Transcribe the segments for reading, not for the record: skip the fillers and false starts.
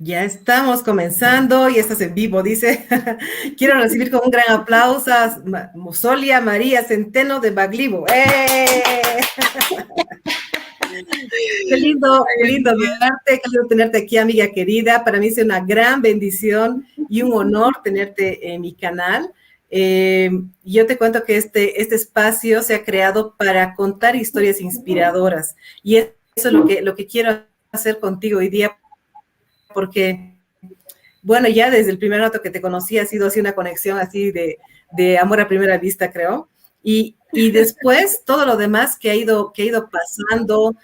Ya estamos comenzando y estás en vivo, dice. Quiero recibir con un gran aplauso a Solia María Centeno de Baglivo. Qué lindo verte, qué lindo tenerte aquí, amiga querida. Para mí es una gran bendición y un honor tenerte en mi canal. Yo te cuento que este espacio se ha creado para contar historias inspiradoras y eso es lo que quiero hacer contigo hoy día, porque bueno, ya desde el primer rato que te conocí ha sido así una conexión así de amor a primera vista, creo. Y después todo lo demás que ha ido pasando,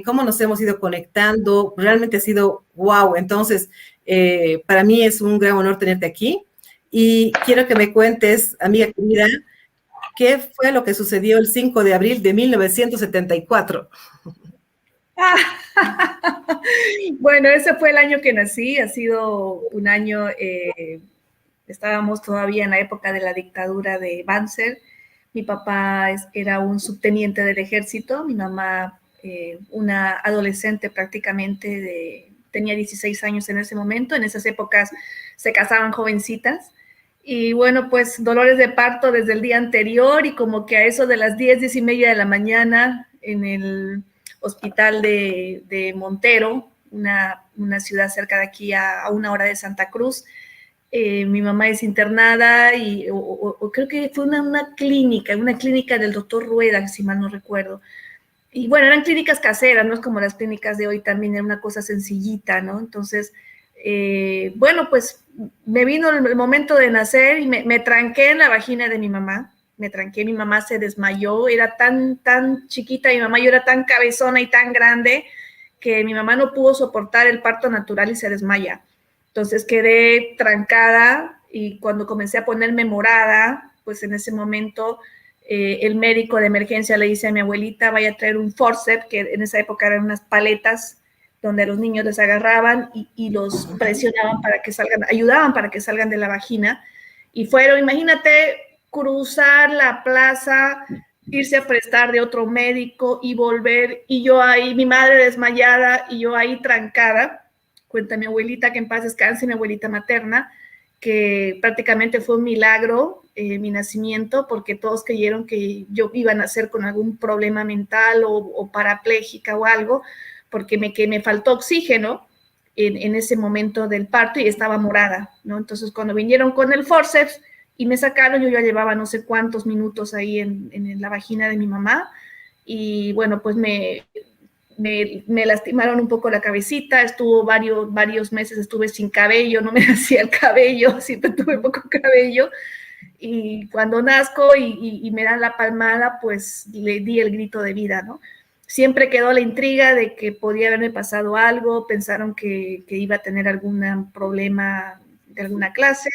cómo nos hemos ido conectando, realmente ha sido wow. Entonces, para mí es un gran honor tenerte aquí. Y quiero que me cuentes, amiga querida, qué fue lo que sucedió el 5 de abril de 1974. Bueno, ese fue el año que nací, ha sido un año, estábamos todavía en la época de la dictadura de Banzer. Mi papá era un subteniente del ejército, mi mamá una adolescente prácticamente, tenía 16 años en ese momento. En esas épocas se casaban jovencitas. Y bueno, pues dolores de parto desde el día anterior, y como que a eso de las 10, 10:30 de la mañana en el hospital de Montero, una ciudad cerca de aquí a 1 hora de Santa Cruz. Mi mamá es internada y creo que fue una clínica del doctor Rueda, si mal no recuerdo. Y bueno, eran clínicas caseras, no es como las clínicas de hoy, también era una cosa sencillita, ¿no? Entonces, bueno, pues me vino el momento de nacer y me tranqué en la vagina de mi mamá. Me tranqué, mi mamá se desmayó, era tan chiquita mi mamá, yo era tan cabezona y tan grande que mi mamá no pudo soportar el parto natural y se desmaya. Entonces quedé trancada, y cuando comencé a ponerme morada, pues en ese momento el médico de emergencia le dice a mi abuelita, vaya a traer un forceps, que en esa época eran unas paletas donde a los niños les agarraban y los presionaban para que salgan, ayudaban para que salgan de la vagina. Y fueron, imagínate, cruzar la plaza, irse a prestar de otro médico y volver, y yo ahí, mi madre desmayada y yo ahí trancada. Cuenta mi abuelita, que en paz descanse, mi abuelita materna, que prácticamente fue un milagro mi nacimiento, porque todos creyeron que yo iba a nacer con algún problema mental o parapléjica o algo, porque me faltó oxígeno en ese momento del parto y estaba morada, ¿no? Entonces, cuando vinieron con el forceps y me sacaron, yo ya llevaba no sé cuántos minutos ahí en la vagina de mi mamá, y bueno, pues me lastimaron un poco la cabecita, estuvo varios meses, estuve sin cabello, no me hacía el cabello, siempre tuve poco cabello, y cuando nazco y me dan la palmada, pues le di el grito de vida, ¿no? Siempre quedó la intriga de que podía haberme pasado algo, pensaron que iba a tener algún problema de alguna clase,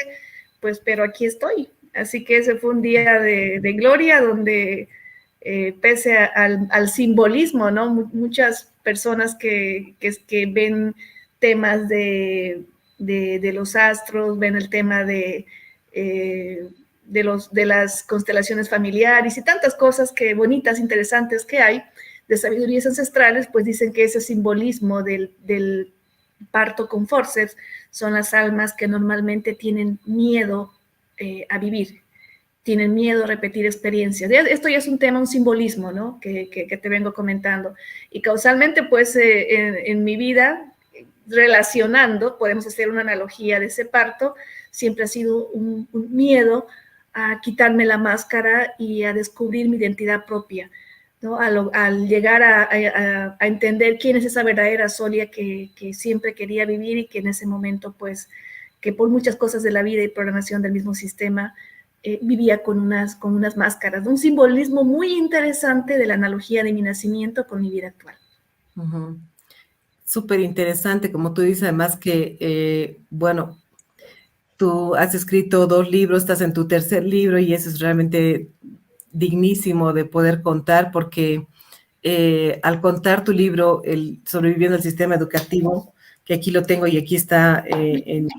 pues, pero aquí estoy. Así que ese fue un día de gloria, donde pese al simbolismo, ¿no? Muchas personas que ven temas de los astros, ven el tema de las constelaciones familiares y tantas cosas bonitas, interesantes que hay de sabidurías ancestrales, pues dicen que ese simbolismo del parto con forceps son las almas que normalmente tienen miedo a vivir, tienen miedo a repetir experiencias. Esto ya es un tema, un simbolismo, ¿no? Que te vengo comentando. Y causalmente, pues, en mi vida, relacionando, podemos hacer una analogía de ese parto, siempre ha sido un miedo a quitarme la máscara y a descubrir mi identidad propia, ¿no? Al llegar a entender quién es esa verdadera Solia que siempre quería vivir, y que en ese momento, pues, que por muchas cosas de la vida y programación del mismo sistema, vivía con unas máscaras. Un simbolismo muy interesante de la analogía de mi nacimiento con mi vida actual. Súper interesante, como tú dices, además que, bueno, tú has escrito 2 libros, estás en tu 3er libro, y eso es realmente dignísimo de poder contar, porque al contar tu libro, Sobreviviendo al Sistema Educativo, que aquí lo tengo y aquí está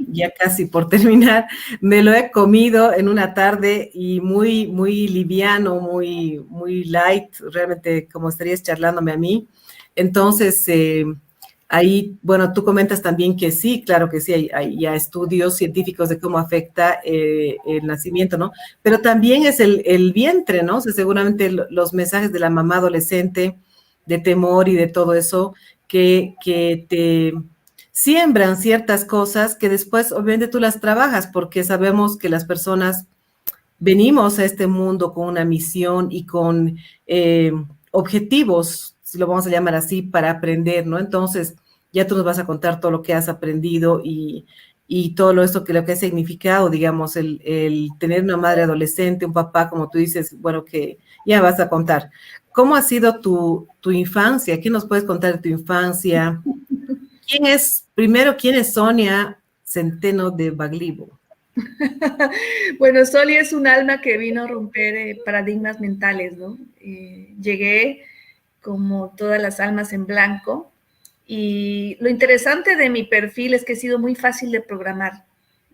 ya casi por terminar, me lo he comido en una tarde, y muy, muy liviano, muy, muy light, realmente como estarías charlándome a mí. Entonces, ahí, bueno, tú comentas también que sí, claro que sí, hay ya estudios científicos de cómo afecta el nacimiento, ¿no? Pero también es el vientre, ¿no? O sea, seguramente los mensajes de la mamá adolescente, de temor y de todo eso, que te siembran ciertas cosas que después obviamente tú las trabajas porque sabemos que las personas venimos a este mundo con una misión y con objetivos, si lo vamos a llamar así, para aprender, ¿no? Entonces, ya tú nos vas a contar todo lo que has aprendido y todo lo que ha significado, digamos, el tener una madre adolescente, un papá, como tú dices, bueno, que ya vas a contar. ¿Cómo ha sido tu infancia? ¿Qué nos puedes contar de tu infancia? Quién es Sonia Centeno de Baglivo? Bueno, Soli es un alma que vino a romper paradigmas mentales, ¿no? Llegué como todas las almas en blanco y lo interesante de mi perfil es que he sido muy fácil de programar,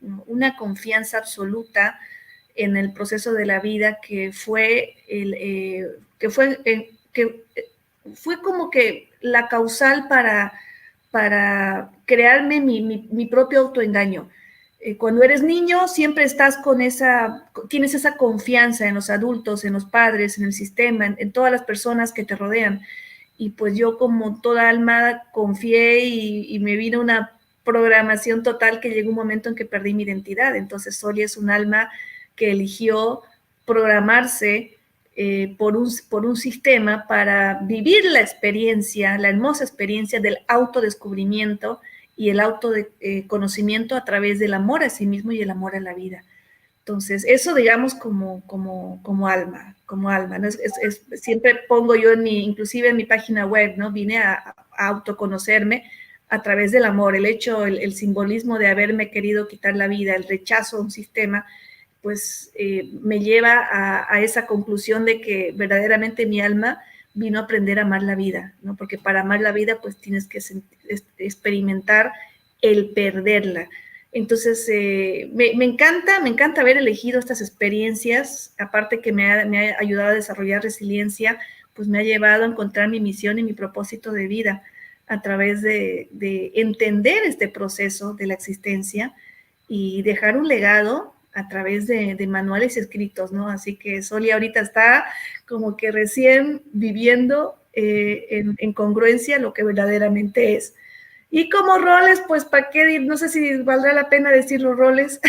¿no? Una confianza absoluta en el proceso de la vida que fue como que la causal para crearme mi propio autoengaño. Cuando eres niño siempre estás tienes esa confianza en los adultos, en los padres, en el sistema, en todas las personas que te rodean. Y pues yo como toda alma confié y me vino una programación total que llegó un momento en que perdí mi identidad. Entonces Soli es un alma que eligió programarse por un sistema para vivir la experiencia, la hermosa experiencia del autodescubrimiento y el autoconocimiento a través del amor a sí mismo y el amor a la vida. Entonces, eso digamos como alma, ¿no? Siempre pongo yo inclusive en mi página web, ¿no? Vine a autoconocerme a través del amor, el simbolismo de haberme querido quitar la vida, el rechazo a un sistema, pues me lleva a esa conclusión de que verdaderamente mi alma vino a aprender a amar la vida, ¿no? Porque para amar la vida, pues tienes que experimentar el perderla. Entonces, me encanta haber elegido estas experiencias, aparte que me ha ayudado a desarrollar resiliencia, pues me ha llevado a encontrar mi misión y mi propósito de vida a través de entender este proceso de la existencia y dejar un legado a través de manuales escritos, ¿no? Así que Soli ahorita está como que recién viviendo en congruencia lo que verdaderamente es. Y como roles, pues, ¿para qué? No sé si valdrá la pena decir los roles.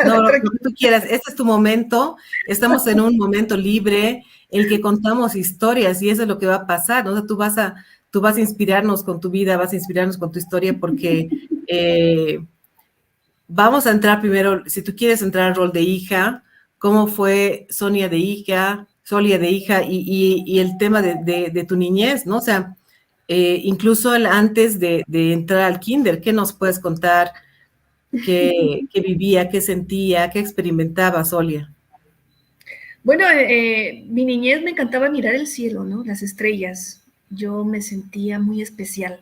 No, lo que tú quieras, este es tu momento, estamos en un momento libre, el que contamos historias y eso es lo que va a pasar, ¿no? O sea, tú vas a inspirarnos con tu vida, vas a inspirarnos con tu historia porque vamos a entrar primero, si tú quieres entrar al rol de hija, cómo fue Sonia de hija, Solia de hija y el tema de tu niñez, ¿no? O sea, incluso antes de entrar al kinder, ¿qué nos puedes contar? ¿Qué vivía, qué sentía, qué experimentaba Solia? Bueno, mi niñez me encantaba mirar el cielo, ¿no? Las estrellas. Yo me sentía muy especial.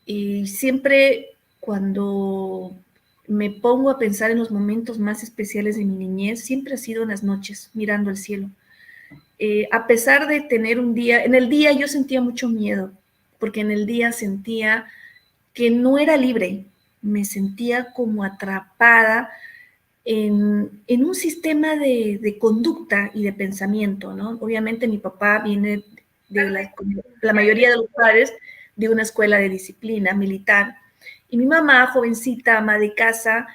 Y siempre cuando me pongo a pensar en los momentos más especiales de mi niñez, siempre ha sido en las noches, mirando el cielo. A pesar de tener un día, en el día yo sentía mucho miedo, porque en el día sentía que no era libre, me sentía como atrapada en un sistema de conducta y de pensamiento, ¿no? Obviamente mi papá viene la mayoría de los padres de una escuela de disciplina militar, y mi mamá, jovencita, ama de casa,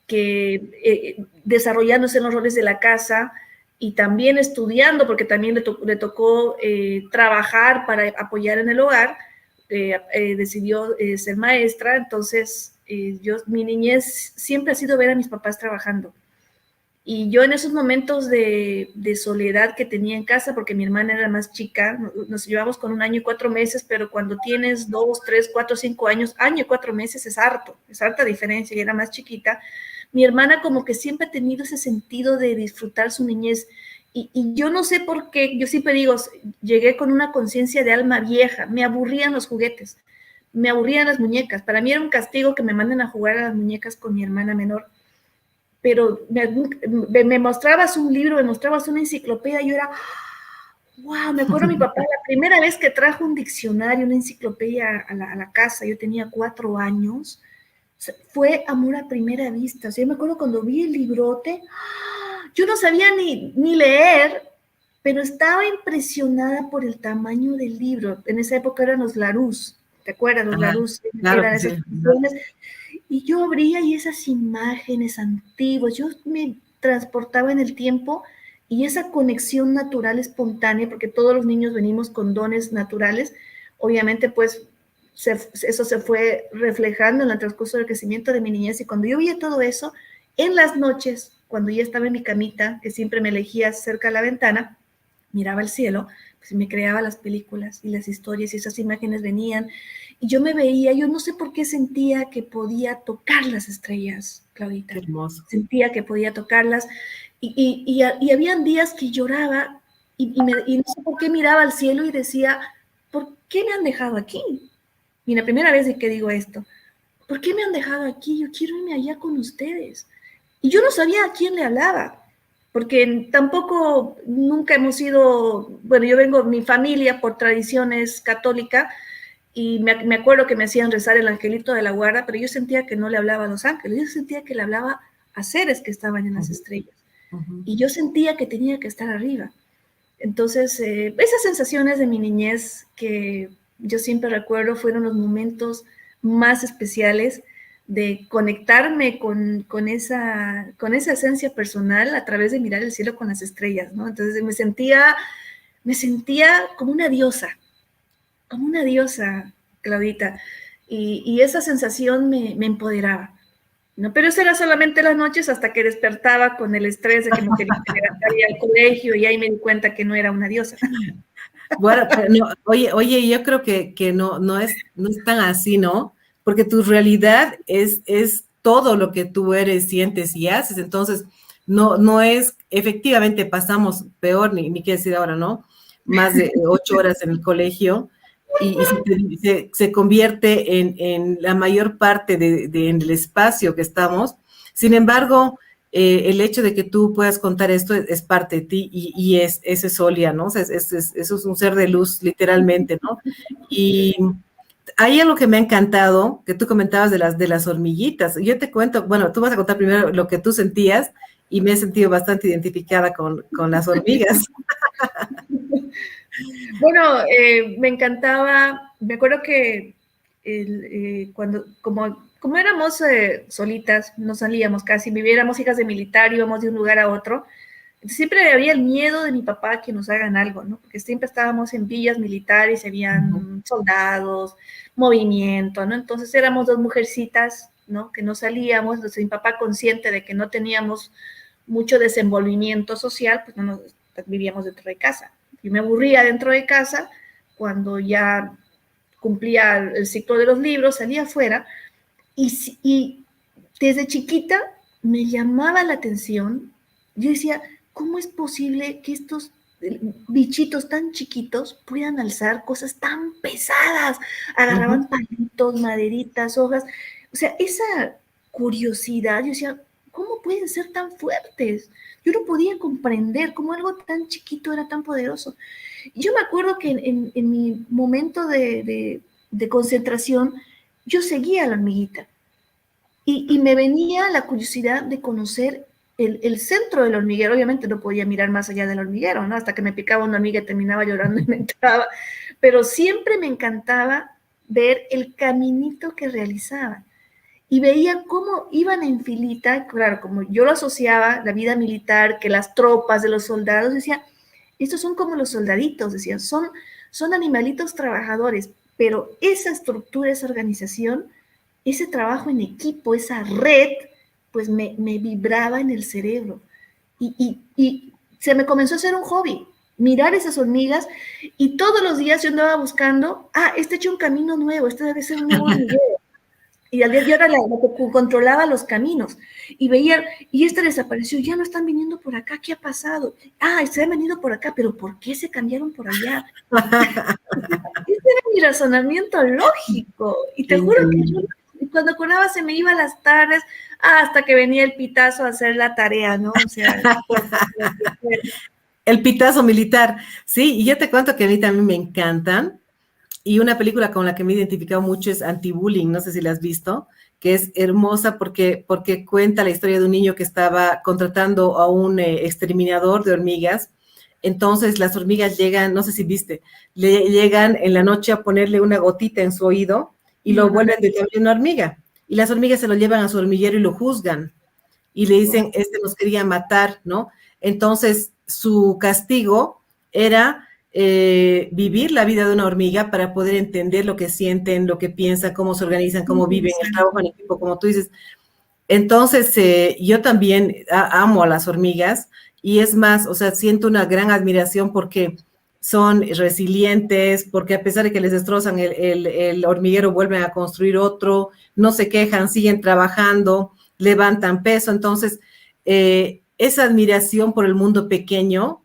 que desarrollándose en los roles de la casa y también estudiando, porque también le tocó trabajar para apoyar en el hogar, decidió ser maestra. Entonces mi niñez siempre ha sido ver a mis papás trabajando. Y yo en esos momentos de soledad que tenía en casa, porque mi hermana era más chica, nos llevamos con 1 año y 4 meses, pero cuando tienes 2, 3, 4, 5 años, año y 4 meses es harta diferencia, y era más chiquita. Mi hermana como que siempre ha tenido ese sentido de disfrutar su niñez, y yo no sé por qué, yo siempre digo, llegué con una conciencia de alma vieja, me aburrían los juguetes, me aburrían las muñecas, para mí era un castigo que me manden a jugar a las muñecas con mi hermana menor, pero me mostrabas un libro, me mostrabas una enciclopedia, yo era, wow, me acuerdo mi papá, la primera vez que trajo un diccionario, una enciclopedia a la casa, yo tenía 4 años, fue amor a primera vista. O sea, yo me acuerdo cuando vi el librote, yo no sabía ni leer, pero estaba impresionada por el tamaño del libro. En esa época eran los Larousse, ¿te acuerdas? Los Larousse Claro eran que esas sí. ediciones. Y yo abría y esas imágenes antiguas, yo me transportaba en el tiempo y esa conexión natural, espontánea, porque todos los niños venimos con dones naturales, obviamente pues eso se fue reflejando en el transcurso del crecimiento de mi niñez. Y cuando yo veía todo eso, en las noches, cuando ya estaba en mi camita, que siempre me elegía cerca de la ventana, miraba el cielo, pues me creaba las películas y las historias y esas imágenes venían y yo me veía, yo no sé por qué sentía que podía tocar las estrellas, Qué Claudita, hermoso. sentía que podía tocarlas y habían días que lloraba y no sé por qué miraba al cielo y decía, ¿por qué me han dejado aquí? Y la primera vez que digo esto, ¿por qué me han dejado aquí? Yo quiero irme allá con ustedes. Y yo no sabía a quién le hablaba, porque tampoco nunca hemos sido, bueno, yo vengo, mi familia por tradición es católica, y me acuerdo que me hacían rezar el angelito de la guarda, pero yo sentía que no le hablaba a los ángeles, yo sentía que le hablaba a seres que estaban en las estrellas. Y yo sentía que tenía que estar arriba. Entonces, esas sensaciones de mi niñez que yo siempre recuerdo fueron los momentos más especiales de conectarme con esa esencia personal a través de mirar el cielo con las estrellas, ¿no? Entonces me sentía como una diosa, Claudita, y esa sensación me empoderaba, ¿no? Pero eso era solamente las noches hasta que despertaba con el estrés de que me quería levantar y al colegio y ahí me di cuenta que no era una diosa. Bueno, pero no, oye, yo creo que no es tan así, ¿no? Porque tu realidad es todo lo que tú eres, sientes y haces. Entonces, no es, efectivamente pasamos peor, ni qué decir ahora, ¿no? Más de 8 horas en el colegio y se convierte en la mayor parte en el espacio que estamos. Sin embargo, el hecho de que tú puedas contar esto es parte de ti y eso es Olia, ¿no? O sea, eso es un ser de luz, literalmente, ¿no? Y hay algo que me ha encantado, que tú comentabas de las hormiguitas. Yo te cuento, bueno, tú vas a contar primero lo que tú sentías y me he sentido bastante identificada con las hormigas. Bueno, me encantaba, me acuerdo que cuando, como éramos solitas, no salíamos casi, viviéramos hijas de militar, íbamos de un lugar a otro, siempre había el miedo de mi papá que nos hagan algo, ¿no? Porque siempre estábamos en villas militares, habían soldados, movimiento, ¿no? Entonces éramos dos mujercitas, ¿no? Que no salíamos, entonces mi papá consciente de que no teníamos mucho desenvolvimiento social, pues no nos vivíamos dentro de casa. Yo me aburría dentro de casa, cuando ya cumplía el ciclo de los libros, salía afuera y desde chiquita me llamaba la atención. Yo decía, ¿cómo es posible que estos bichitos tan chiquitos puedan alzar cosas tan pesadas? Agarraban palitos, maderitas, hojas. O sea, esa curiosidad, yo decía, ¿cómo pueden ser tan fuertes? Yo no podía comprender cómo algo tan chiquito era tan poderoso. Y yo me acuerdo que en mi momento de concentración, yo seguía a la hormiguita. Y me venía la curiosidad de conocer el centro del hormiguero. Obviamente no podía mirar más allá del hormiguero, ¿no? Hasta que me picaba una hormiga y terminaba llorando y me entraba. Pero siempre me encantaba ver el caminito que realizaban. Y veía cómo iban en filita, claro, como yo lo asociaba, la vida militar, que las tropas de los soldados, decía, estos son como los soldaditos, decían, son animalitos trabajadores, pero esa estructura, esa organización, ese trabajo en equipo, esa red, pues me vibraba en el cerebro. Y se me comenzó a hacer un hobby, mirar esas hormigas, y todos los días yo andaba buscando, este he hecho un camino nuevo, este debe ser un nuevo hormiguero. Y al día yo era la que controlaba los caminos. Y veían, y este desapareció, ya no están viniendo por acá, ¿qué ha pasado? Se han venido por acá, pero ¿por qué se cambiaron por allá? Ese era mi razonamiento lógico. Y te juro que yo, cuando acordaba, se me iba las tardes, hasta que venía el pitazo a hacer la tarea, ¿no? O sea, El pitazo militar, sí, y yo te cuento que a mí también me encantan. Y una película con la que me he identificado mucho es Anti-Bullying, no sé si la has visto, que es hermosa porque cuenta la historia de un niño que estaba contratando a un exterminador de hormigas. Entonces las hormigas llegan, no sé si viste, le llegan en la noche a ponerle una gotita en su oído y lo Ya. vuelven de tamaño de una hormiga. Y las hormigas se lo llevan a su hormiguero y lo juzgan y le dicen, este nos quería matar, ¿no? Entonces, su castigo era vivir la vida de una hormiga para poder entender lo que sienten, lo que piensan, cómo se organizan, cómo viven, el trabajo en equipo, como tú dices. Entonces, yo también amo a las hormigas y es más, o sea, siento una gran admiración porque son resilientes, porque a pesar de que les destrozan el hormiguero, vuelven a construir otro, no se quejan, siguen trabajando, levantan peso. Entonces, esa admiración por el mundo pequeño,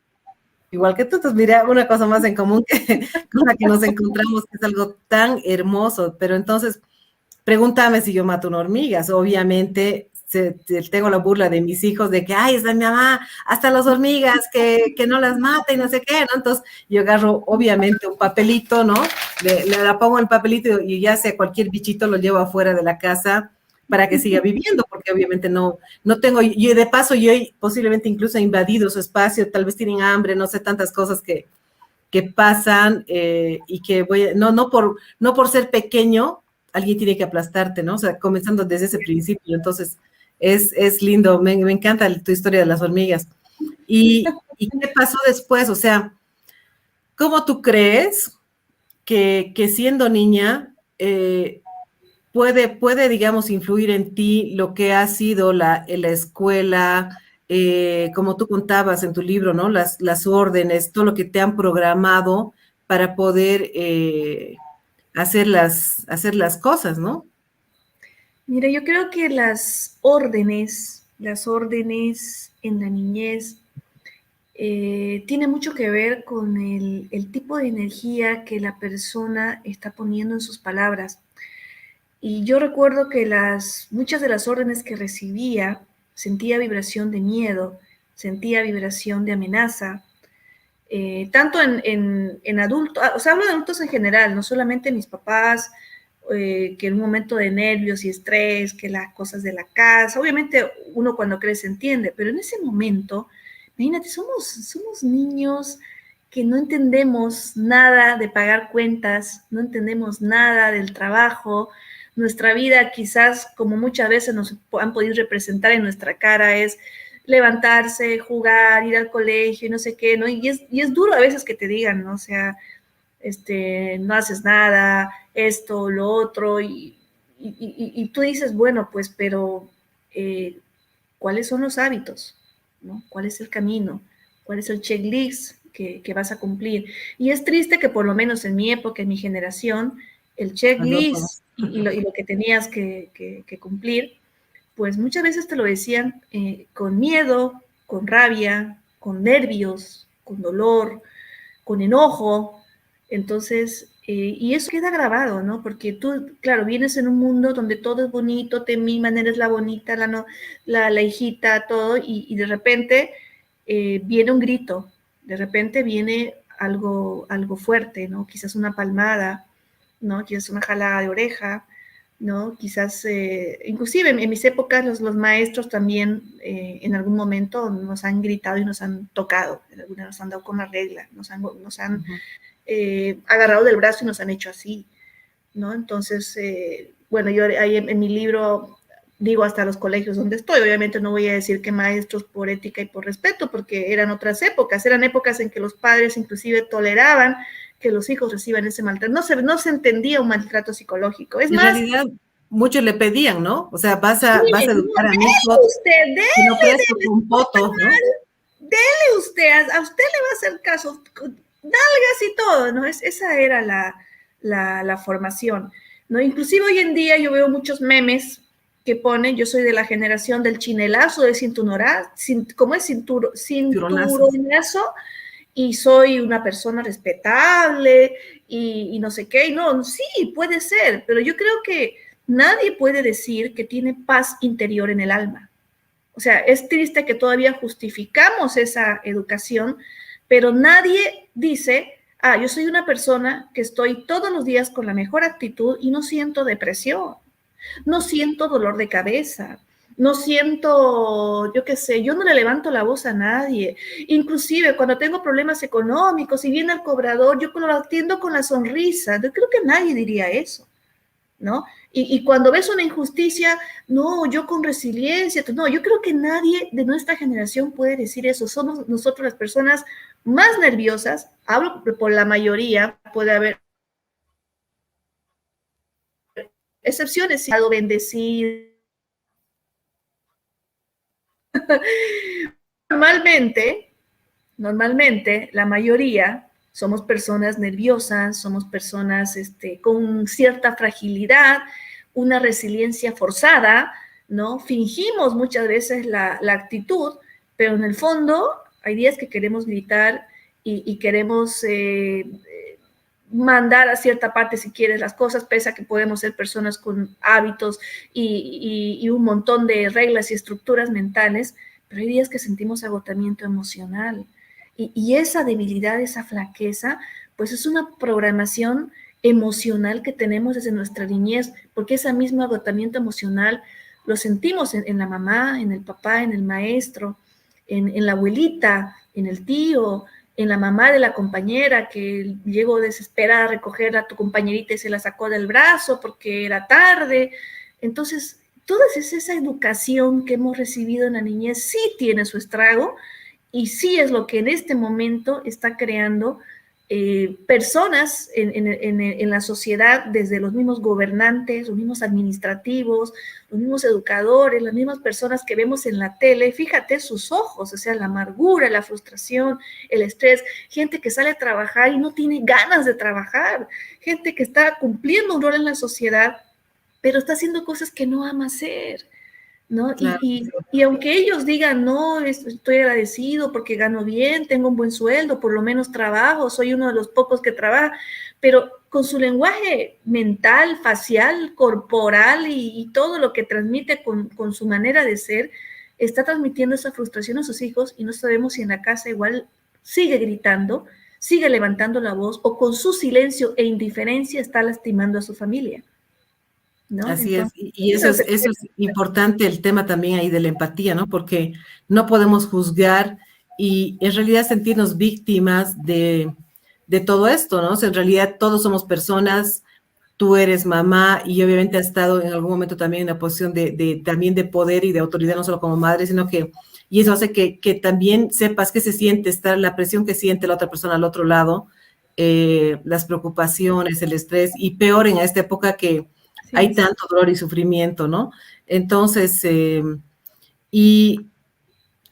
igual que tú, pues mira, una cosa más en común que, con la que nos encontramos, que es algo tan hermoso, pero entonces pregúntame si yo mato una hormiga. Obviamente tengo la burla de mis hijos de que, ay, es mi mamá, hasta las hormigas, que no las mata y no sé qué, ¿no? Entonces yo agarro obviamente un papelito, ¿no? Le la pongo el papelito y ya sea cualquier bichito lo llevo afuera de la casa para que siga viviendo, porque obviamente no tengo, y de paso yo posiblemente incluso he invadido su espacio, tal vez tienen hambre, no sé, tantas cosas que pasan y que no por ser pequeño, alguien tiene que aplastarte, ¿no? O sea, comenzando desde ese principio. Entonces, es lindo, me encanta tu historia de las hormigas. ¿Y qué pasó después? O sea, ¿cómo tú crees que siendo niña puede, digamos, influir en ti lo que ha sido la escuela, como tú contabas en tu libro, ¿no? Las órdenes, todo lo que te han programado para poder hacer las cosas, ¿no? Mira, yo creo que las órdenes en la niñez, tiene mucho que ver con el tipo de energía que la persona está poniendo en sus palabras. Y yo recuerdo que muchas de las órdenes que recibía, sentía vibración de miedo, sentía vibración de amenaza, tanto en adultos, o sea, hablo de adultos en general, no solamente mis papás, que en un momento de nervios y estrés, que las cosas de la casa, obviamente uno cuando crece entiende, pero en ese momento, imagínate, somos niños que no entendemos nada de pagar cuentas, no entendemos nada del trabajo, nuestra vida quizás como muchas veces nos han podido representar en nuestra cara es levantarse, jugar, ir al colegio y no sé qué, ¿no? Y es duro a veces que te digan, ¿no? O sea, no haces nada, esto, lo otro, y tú dices, bueno, pues, pero ¿cuáles son los hábitos? ¿No? ¿Cuál es el camino? ¿Cuál es el checklist que vas a cumplir? Y es triste que por lo menos en mi época, en mi generación, el checklist y lo que tenías que cumplir, pues muchas veces te lo decían con miedo, con rabia, con nervios, con dolor, con enojo. Entonces, y eso queda grabado, ¿no? Porque tú, claro, vienes en un mundo donde todo es bonito, te miman, eres la bonita, la, no, la hijita, todo, y de repente viene un grito, de repente viene algo fuerte, ¿no? Quizás una palmada, ¿no? Quizás una jalada de oreja, ¿no? Quizás, inclusive en mis épocas los maestros también en algún momento nos han gritado y nos han tocado, nos han dado con la regla, nos han agarrado del brazo y nos han hecho así, ¿no? Entonces, bueno, yo ahí en mi libro digo hasta los colegios donde estoy, obviamente no voy a decir que maestros por ética y por respeto, porque eran otras épocas, eran épocas en que los padres inclusive toleraban que los hijos reciban ese maltrato, no se entendía un maltrato psicológico, es En más, realidad, muchos le pedían, ¿no? O sea, vas a no, educar a mi dele hijo usted, y no presto dele, un poto, ¿no? dele usted, a usted le va a hacer caso, nalgas y todo, ¿no? Esa era la formación, ¿no? Inclusive hoy en día yo veo muchos memes que ponen, yo soy de la generación del chinelazo, de cinturonazo, ¿cómo es? Tironazos. Cinturonazo, y soy una persona respetable y no sé qué, y no, sí, puede ser, pero yo creo que nadie puede decir que tiene paz interior en el alma. O sea, es triste que todavía justificamos esa educación, pero nadie dice, ah, yo soy una persona que estoy todos los días con la mejor actitud y no siento depresión, no siento dolor de cabeza, no siento, yo qué sé, yo no le levanto la voz a nadie. Inclusive cuando tengo problemas económicos y viene el cobrador, yo lo atiendo con la sonrisa. Yo creo que nadie diría eso, ¿no? Y cuando ves una injusticia, no, yo con resiliencia, no, yo creo que nadie de nuestra generación puede decir eso. Somos nosotros las personas más nerviosas, hablo por la mayoría, puede haber excepciones, si algo bendecido. Normalmente, la mayoría somos personas nerviosas, somos personas con cierta fragilidad, una resiliencia forzada, ¿no? Fingimos muchas veces la actitud, pero en el fondo hay días que queremos gritar y queremos mandar a cierta parte, si quieres, las cosas, pese a que podemos ser personas con hábitos y un montón de reglas y estructuras mentales, pero hay días que sentimos agotamiento emocional. Y esa debilidad, esa flaqueza, pues es una programación emocional que tenemos desde nuestra niñez, porque ese mismo agotamiento emocional lo sentimos en la mamá, en el papá, en el maestro, en la abuelita, en el tío, en la mamá de la compañera que llegó desesperada a recoger a tu compañerita y se la sacó del brazo porque era tarde. Entonces, toda esa educación que hemos recibido en la niñez sí tiene su estrago y sí es lo que en este momento está creando personas en la sociedad, desde los mismos gobernantes, los mismos administrativos, los mismos educadores, las mismas personas que vemos en la tele. Fíjate sus ojos, o sea, la amargura, la frustración, el estrés, gente que sale a trabajar y no tiene ganas de trabajar, gente que está cumpliendo un rol en la sociedad, pero está haciendo cosas que no ama hacer, ¿no? Claro. Y aunque ellos digan, no, estoy agradecido porque gano bien, tengo un buen sueldo, por lo menos trabajo, soy uno de los pocos que trabaja, pero con su lenguaje mental, facial, corporal y todo lo que transmite con su manera de ser, está transmitiendo esa frustración a sus hijos y no sabemos si en la casa igual sigue gritando, sigue levantando la voz o con su silencio e indiferencia está lastimando a su familia, ¿no? Así es, Entonces, y eso es importante el tema también ahí de la empatía, ¿no? Porque no podemos juzgar y en realidad sentirnos víctimas de todo esto, ¿no? O sea, en realidad todos somos personas, tú eres mamá y obviamente has estado en algún momento también en una posición también de poder y de autoridad, no solo como madre, sino que, y eso hace que también sepas qué se siente estar, la presión que siente la otra persona al otro lado, las preocupaciones, el estrés, y peor en esta época que hay tanto dolor y sufrimiento, ¿no? Entonces, y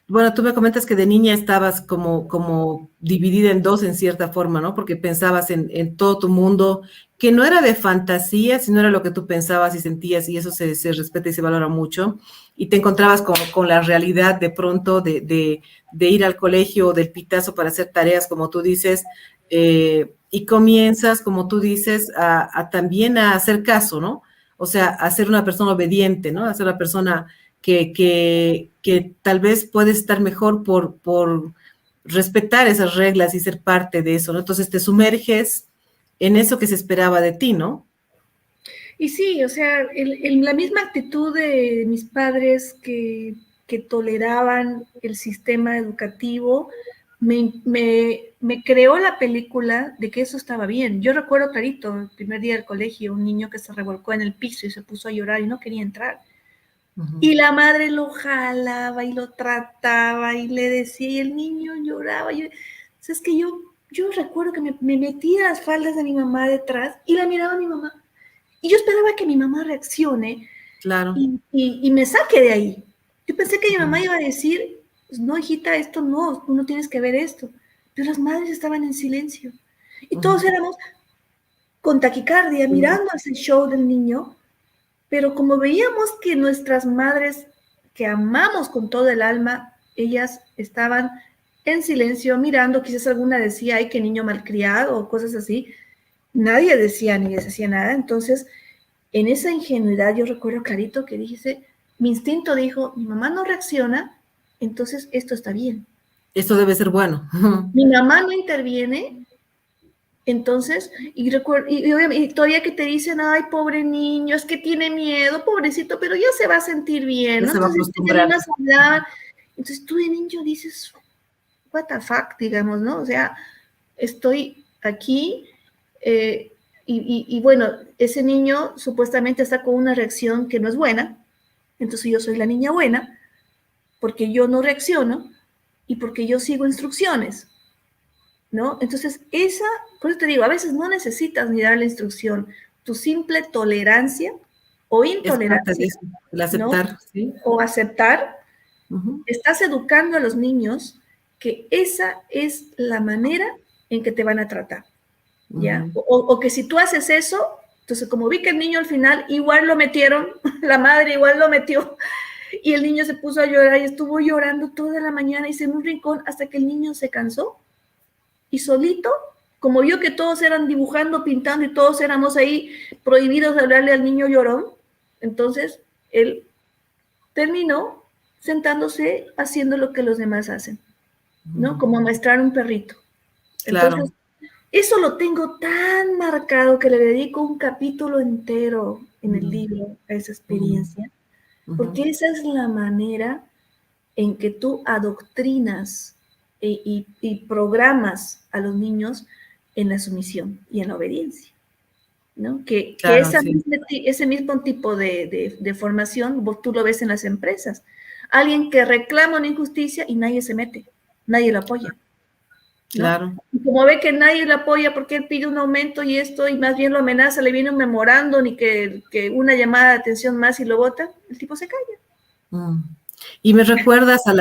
bueno, tú me comentas que de niña estabas como dividida en dos en cierta forma, ¿no? Porque pensabas en todo tu mundo, que no era de fantasía, sino era lo que tú pensabas y sentías, y eso se respeta y se valora mucho. Y te encontrabas con la realidad de pronto de ir al colegio del pitazo para hacer tareas, como tú dices, y comienzas, como tú dices, también a hacer caso, ¿no? O sea, a ser una persona obediente, ¿no? A ser una persona que tal vez puede estar mejor por respetar esas reglas y ser parte de eso, ¿no? Entonces te sumerges en eso que se esperaba de ti, ¿no? Y sí, o sea, la misma actitud de mis padres que toleraban el sistema educativo, me creó la película de que eso estaba bien. Yo recuerdo clarito, el primer día del colegio, un niño que se revolcó en el piso y se puso a llorar y no quería entrar. Y la madre lo jalaba y lo trataba y le decía, y el niño lloraba. O sea, es que yo recuerdo que me metía a las faldas de mi mamá detrás y la miraba a mi mamá. Y yo esperaba que mi mamá reaccione Claro. y me saque de ahí. Yo pensé que mi mamá iba a decir, pues no, hijita, esto no, tú no tienes que ver esto. Pero las madres estaban en silencio. Y todos éramos con taquicardia, mirando ese show del niño, pero como veíamos que nuestras madres, que amamos con todo el alma, ellas estaban en silencio, mirando, quizás alguna decía, ay, qué niño malcriado, o cosas así, nadie decía ni les hacía nada. Entonces, en esa ingenuidad yo recuerdo clarito que dije, mi instinto dijo, mi mamá no reacciona, entonces esto está bien. Esto debe ser bueno. Mi mamá no interviene, entonces, y todavía que te dicen, ay, pobre niño, es que tiene miedo, pobrecito, pero ya se va a sentir bien, Ya ¿no? se va a Entonces te acostumbrar. animas a hablar. Entonces tú de niño dices, what the fuck, digamos, ¿no? O sea, estoy aquí y bueno, ese niño supuestamente está con una reacción que no es buena, entonces yo soy la niña buena, porque yo no reacciono y porque yo sigo instrucciones, ¿no? Entonces, por eso te digo, a veces no necesitas ni dar la instrucción, tu simple tolerancia o Es parte de intolerancia, eso, el ¿no? aceptar, ¿sí? O aceptar, Ujú. estás educando a los niños que esa es la manera en que te van a tratar, ¿ya? Ujú. O que si tú haces eso, entonces como vi que el niño al final igual lo metieron, la madre igual lo metió, y el niño se puso a llorar y estuvo llorando toda la mañana y se en un rincón hasta que el niño se cansó y solito, como vio que todos eran dibujando, pintando y todos éramos ahí prohibidos de hablarle al niño llorón, entonces él terminó sentándose haciendo lo que los demás hacen, ¿no? Como amaestrar un perrito. Claro. Entonces, eso lo tengo tan marcado que le dedico un capítulo entero en el Mm, libro a esa mm, experiencia, ujú. porque esa es la manera en que tú adoctrinas y programas a los niños en la sumisión y en la obediencia, ¿no? Que Claro, sí. ese mismo tipo de formación tú lo ves en las empresas. Alguien que reclama una injusticia y nadie se mete, nadie lo apoya, ¿no? Claro. Y como ve que nadie lo apoya porque él pide un aumento y esto, y más bien lo amenaza, le viene un memorando, ni que una llamada de atención más y lo vota, el tipo se calla. Mm. Y me recuerdas a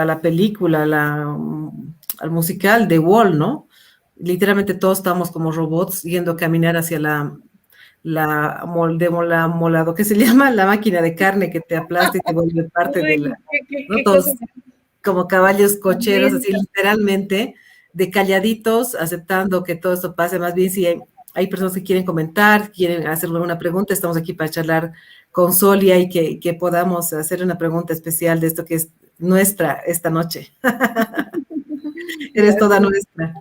la película, al musical de Wall, ¿no? Literalmente todos estamos como robots yendo a caminar hacia la molado, ¿qué se llama? La máquina de carne que te aplasta y te vuelve parte de Uy, la, ¿no? qué cosa Todos como caballos cocheros, así lenta. literalmente, de calladitos, aceptando que todo esto pase. Más bien, si hay personas que quieren comentar, quieren hacer alguna pregunta, estamos aquí para charlar con Solia y que podamos hacer una pregunta especial de esto que es nuestra esta noche. Eres toda Gracias. nuestra.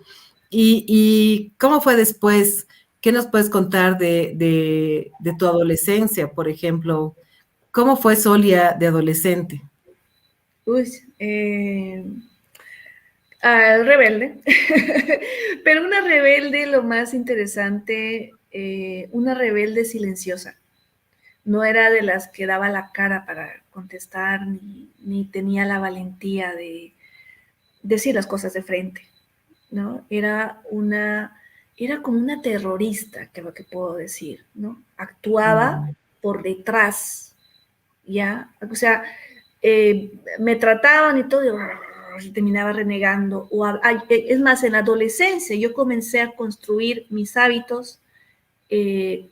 ¿Y cómo fue después? ¿Qué nos puedes contar de tu adolescencia, por ejemplo? ¿Cómo fue Solia de adolescente? Uy, rebelde, pero una rebelde lo más interesante, una rebelde silenciosa. No era de las que daba la cara para contestar, ni tenía la valentía de decir las cosas de frente, ¿no? Era como una terrorista, que es lo que puedo decir, ¿no? Actuaba Mm, por detrás, ¿ya? O sea, me trataban y todo, y terminaba renegando. Es más, en la adolescencia yo comencé a construir mis hábitos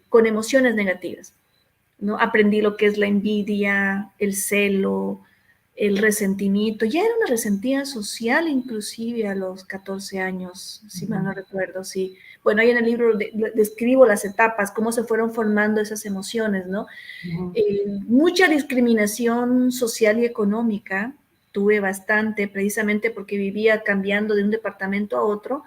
con emociones negativas, ¿no? Aprendí lo que es la envidia, el celo, el resentimiento. Ya era una resentida social inclusive a los 14 años, si mal no recuerdo, sí. Bueno, ahí en el libro describo las etapas, cómo se fueron formando esas emociones, ¿no? ujú. Mucha discriminación social y económica, tuve bastante, precisamente porque vivía cambiando de un departamento a otro,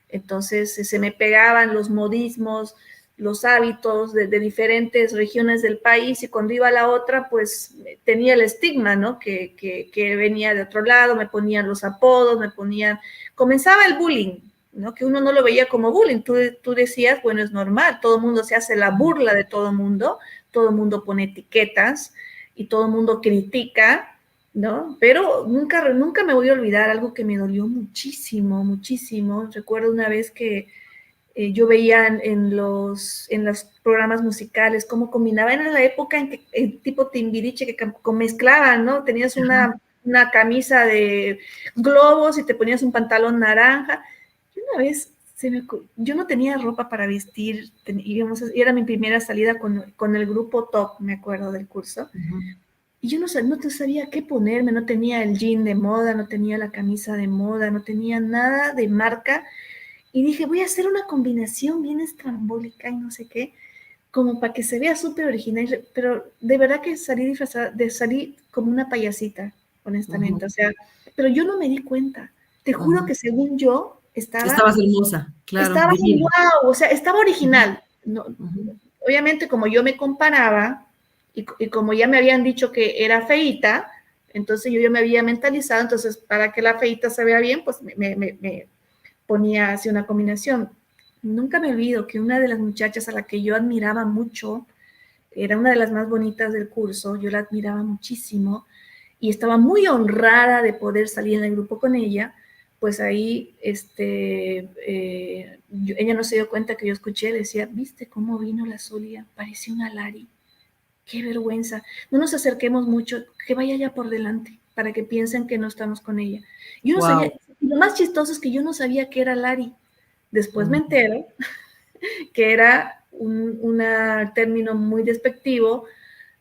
entonces se me pegaban los modismos, los hábitos de diferentes regiones del país y cuando iba a la otra, pues tenía el estigma, ¿no? Que venía de otro lado, me ponían los apodos, comenzaba el bullying, ¿no? Que uno no lo veía como bullying, tú decías, bueno, es normal, todo el mundo se hace la burla de todo el mundo pone etiquetas y todo el mundo critica, ¿no? Pero nunca me voy a olvidar algo que me dolió muchísimo, muchísimo. Recuerdo una vez que yo veía en los programas musicales cómo combinaban en la época en que tipo Timbiriche que mezclaban, ¿no? Tenías una camisa de globos y te ponías un pantalón naranja. Y una vez yo no tenía ropa para vestir, era mi primera salida con el grupo Top, me acuerdo del curso, Ujú. y yo no sabía qué ponerme, no tenía el jean de moda, no tenía la camisa de moda, no tenía nada de marca, y dije, voy a hacer una combinación bien estrambólica y no sé qué. como para que se vea súper original, pero de verdad que salí disfrazada, salí como una payasita, honestamente, o sea, pero yo no me di cuenta. Te juro que según yo Estabas hermosa, claro, estaba divina. wow, o sea, estaba original. No, Ujú. obviamente, como yo me comparaba y como ya me habían dicho que era feíta, entonces yo ya me había mentalizado, entonces para que la feíta se vea bien, pues me ponía así una combinación. Nunca me olvido que una de las muchachas a la que yo admiraba mucho, era una de las más bonitas del curso, yo la admiraba muchísimo y estaba muy honrada de poder salir en el grupo con ella, pues ahí ella no se dio cuenta que yo escuché, decía, ¿viste cómo vino la Zulia? Parecía una Lari. Qué vergüenza. No nos acerquemos mucho, que vaya ya por delante, para que piensen que no estamos con ella. Yo no sabía, Wow. lo más chistoso es que yo no sabía que era Lari. Después me entero que era un término muy despectivo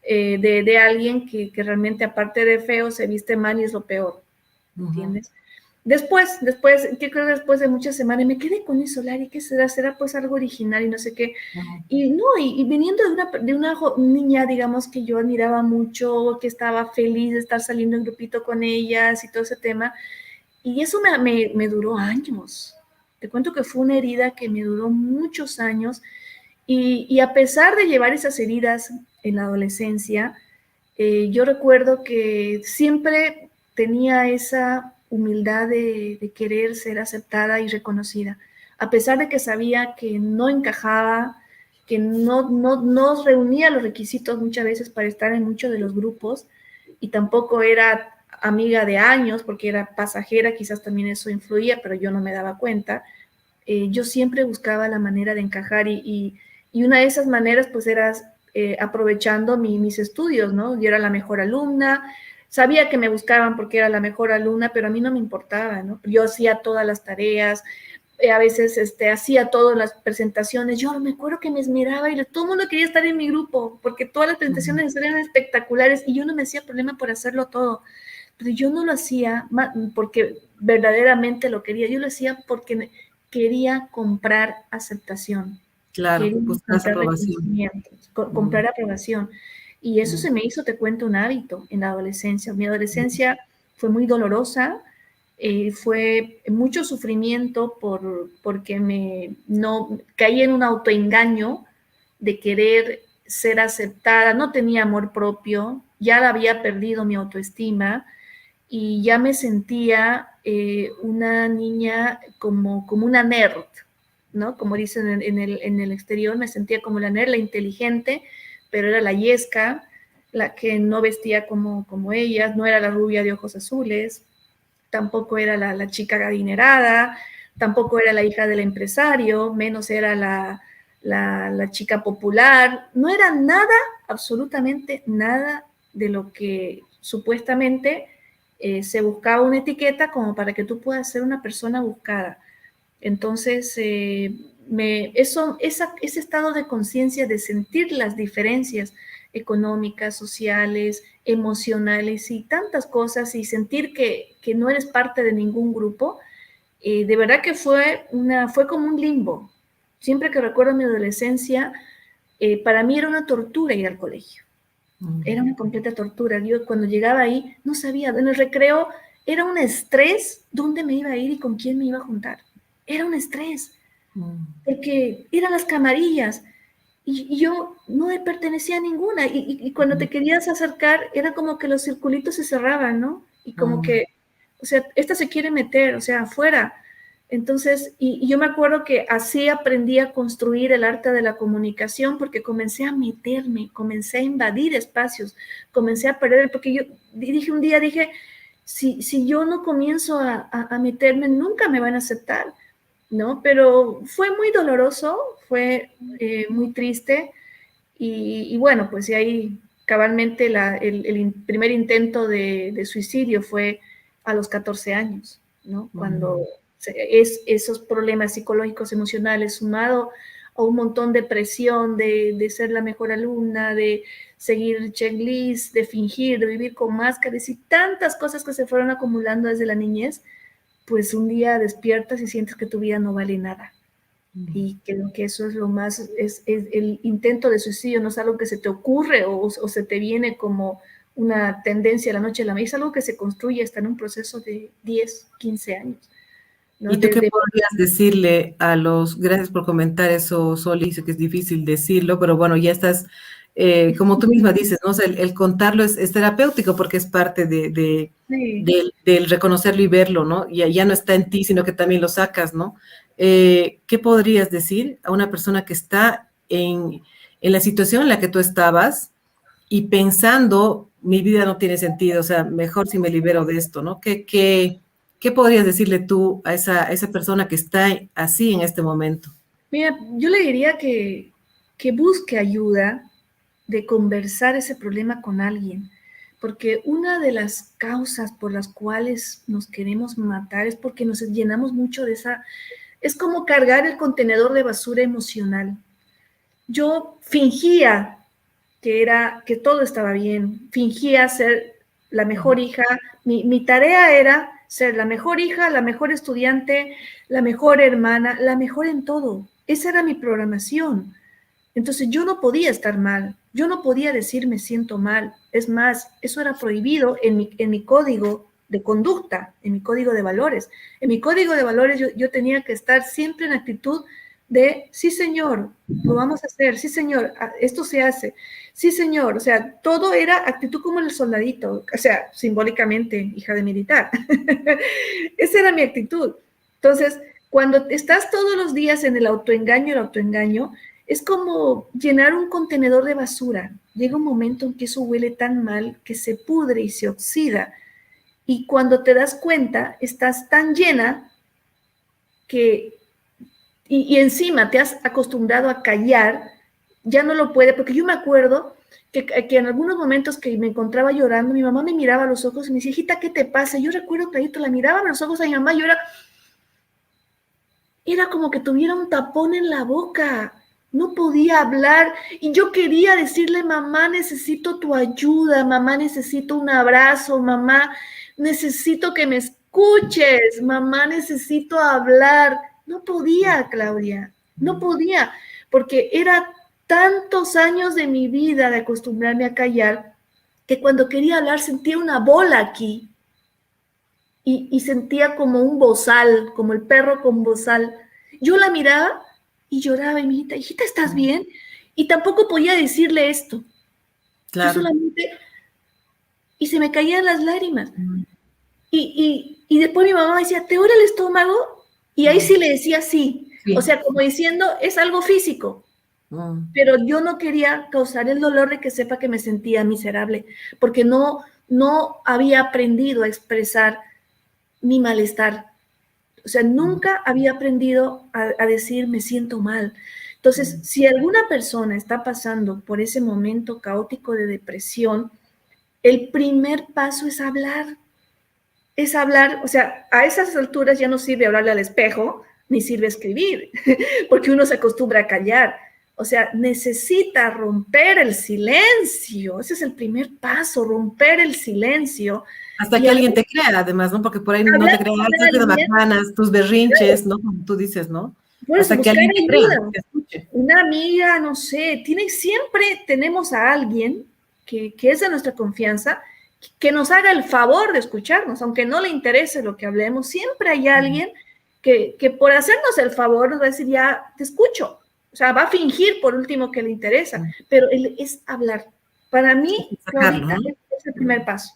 de alguien que realmente aparte de feo se viste mal y es lo peor, ¿entiendes? Después, ¿qué creo? Después de muchas semanas me quedé con eso, Lari, ¿qué será? ¿Será pues algo original y no sé qué? Y no, y viniendo de una niña, digamos, que yo admiraba mucho, que estaba feliz de estar saliendo en grupito con ellas y todo ese tema, y eso me duró años. Te cuento que fue una herida que me duró muchos años y a pesar de llevar esas heridas en la adolescencia, yo recuerdo que siempre tenía esa humildad de querer ser aceptada y reconocida, a pesar de que sabía que no encajaba, que no reunía los requisitos muchas veces para estar en muchos de los grupos y tampoco era amiga de años porque era pasajera, quizás también eso influía, pero yo no me daba cuenta. Yo siempre buscaba la manera de encajar y una de esas maneras pues era aprovechando mis estudios, ¿no? Yo era la mejor alumna, sabía que me buscaban porque era la mejor alumna, pero a mí no me importaba, ¿no? Yo hacía todas las tareas, a veces hacía todas las presentaciones, yo me acuerdo que me esmeraba y todo el mundo quería estar en mi grupo porque todas las presentaciones eran espectaculares y yo no me hacía problema por hacerlo todo, pero yo no lo hacía porque verdaderamente lo quería, yo lo hacía porque quería comprar aceptación, Claro, quería buscas comprar aprobación. reconocimiento, comprar aprobación. Y eso se me hizo, te cuento, un hábito en la adolescencia. Mi adolescencia fue muy dolorosa, fue mucho sufrimiento porque no, caí en un autoengaño de querer ser aceptada, no tenía amor propio, ya había perdido mi autoestima y ya me sentía una niña como una nerd, ¿no? Como dicen en el exterior, me sentía como la nerd, la inteligente, pero era la yesca, la que no vestía como ellas, no era la rubia de ojos azules, tampoco era la chica adinerada, tampoco era la hija del empresario, menos era la chica popular, no era nada, absolutamente nada de lo que supuestamente se buscaba una etiqueta como para que tú puedas ser una persona buscada. Entonces, ese estado de conciencia de sentir las diferencias económicas, sociales, emocionales y tantas cosas y sentir que no eres parte de ningún grupo, de verdad que fue como un limbo. Siempre que recuerdo mi adolescencia, para mí era una tortura ir al colegio. Era una completa tortura. Yo cuando llegaba ahí no sabía, en el recreo era un estrés dónde me iba a ir y con quién me iba a juntar. Era un estrés, porque eran las camarillas y yo no pertenecía a ninguna. Y cuando te querías acercar, era como que los circulitos se cerraban, ¿no? Y como que, o sea, esta se quiere meter, o sea, afuera. Entonces, y yo me acuerdo que así aprendí a construir el arte de la comunicación porque comencé a meterme, comencé a invadir espacios, comencé a perder, porque yo dije un día, si yo no comienzo a meterme, nunca me van a aceptar, ¿no? Pero fue muy doloroso, fue muy triste y bueno, pues y ahí cabalmente el primer intento de suicidio fue a los 14 años, ¿no? Cuando esos problemas psicológicos, emocionales, sumado a un montón de presión de ser la mejor alumna, de seguir el checklist, de fingir, de vivir con máscaras y tantas cosas que se fueron acumulando desde la niñez, pues un día despiertas y sientes que tu vida no vale nada. Y creo que eso es lo más, es el intento de suicidio no es algo que se te ocurre o se te viene como una tendencia a la noche a la mañana, es algo que se construye hasta en un proceso de 10, 15 años, ¿no? ¿Y tú qué podrías decirle a los, gracias por comentar eso, Soli, sé que es difícil decirlo, pero bueno, ya estás, como tú misma dices, ¿no? O sea, el contarlo es terapéutico porque es parte Sí. del reconocerlo y verlo, ¿no? Ya no está en ti, sino que también lo sacas, ¿no? ¿Qué podrías decir a una persona que está en la situación en la que tú estabas y pensando, mi vida no tiene sentido, o sea, mejor si me libero de esto, ¿no? ¿Qué podrías decirle tú a esa persona que está así en este momento? Mira, yo le diría que busque ayuda de conversar ese problema con alguien, porque una de las causas por las cuales nos queremos matar es porque nos llenamos mucho de esa, es como cargar el contenedor de basura emocional. Yo fingía que todo estaba bien, fingía ser la mejor hija, mi tarea era ser la mejor hija, la mejor estudiante, la mejor hermana, la mejor en todo. Esa era mi programación. Entonces yo no podía estar mal, yo no podía decir me siento mal. Es más, eso era prohibido en mi código de conducta, en mi código de valores. En mi código de valores yo tenía que estar siempre en actitud de, sí señor, lo vamos a hacer, sí señor, esto se hace, sí señor, o sea, todo era actitud como el soldadito, o sea, simbólicamente, hija de militar. Esa era mi actitud. Entonces, cuando estás todos los días en el autoengaño, es como llenar un contenedor de basura. Llega un momento en que eso huele tan mal que se pudre y se oxida. Y cuando te das cuenta, estás tan llena que, y encima te has acostumbrado a callar, ya no lo puede, porque yo me acuerdo que en algunos momentos que me encontraba llorando, mi mamá me miraba a los ojos y me decía, hijita, ¿qué te pasa? Yo recuerdo clarito, la miraba a los ojos a mi mamá y era como que tuviera un tapón en la boca, no podía hablar y yo quería decirle, mamá, necesito tu ayuda, mamá, necesito un abrazo, mamá, necesito que me escuches, mamá, necesito hablar. No podía, Claudia, no podía, porque era tantos años de mi vida de acostumbrarme a callar que cuando quería hablar sentía una bola aquí y sentía como un bozal, como el perro con bozal. Yo la miraba y lloraba y mi hijita, ¿estás bien? Y tampoco podía decirle esto. Yo Claro. solamente, y se me caían las lágrimas. Y después mi mamá me decía, ¿te duele el estómago? Y ahí sí le decía sí. O Sí. sea, como diciendo, es algo físico. Pero yo no quería causar el dolor de que sepa que me sentía miserable, porque no había aprendido a expresar mi malestar. O sea, nunca había aprendido a decir me siento mal. Entonces, si alguna persona está pasando por ese momento caótico de depresión, el primer paso es hablar, o sea, a esas alturas ya no sirve hablarle al espejo, ni sirve escribir, porque uno se acostumbra a callar. O sea, necesita romper el silencio. Ese es el primer paso, romper el silencio. Hasta Y que alguien te crea, además, ¿no? Porque por ahí no hablar te crean, con ay, estás de alguien, bacanas, tus berrinches, ¿no? Como tú dices, ¿no? por eso Hasta que buscar alguien te crea, ayuda. te escuche. Una amiga, no sé, siempre tenemos a alguien que es de nuestra confianza, que nos haga el favor de escucharnos, aunque no le interese lo que hablemos, siempre hay alguien que por hacernos el favor nos va a decir, ya, te escucho. O sea, va a fingir por último que le interesa, pero es hablar. Para mí, Sacarlo, Claudita, ¿no? es el primer paso.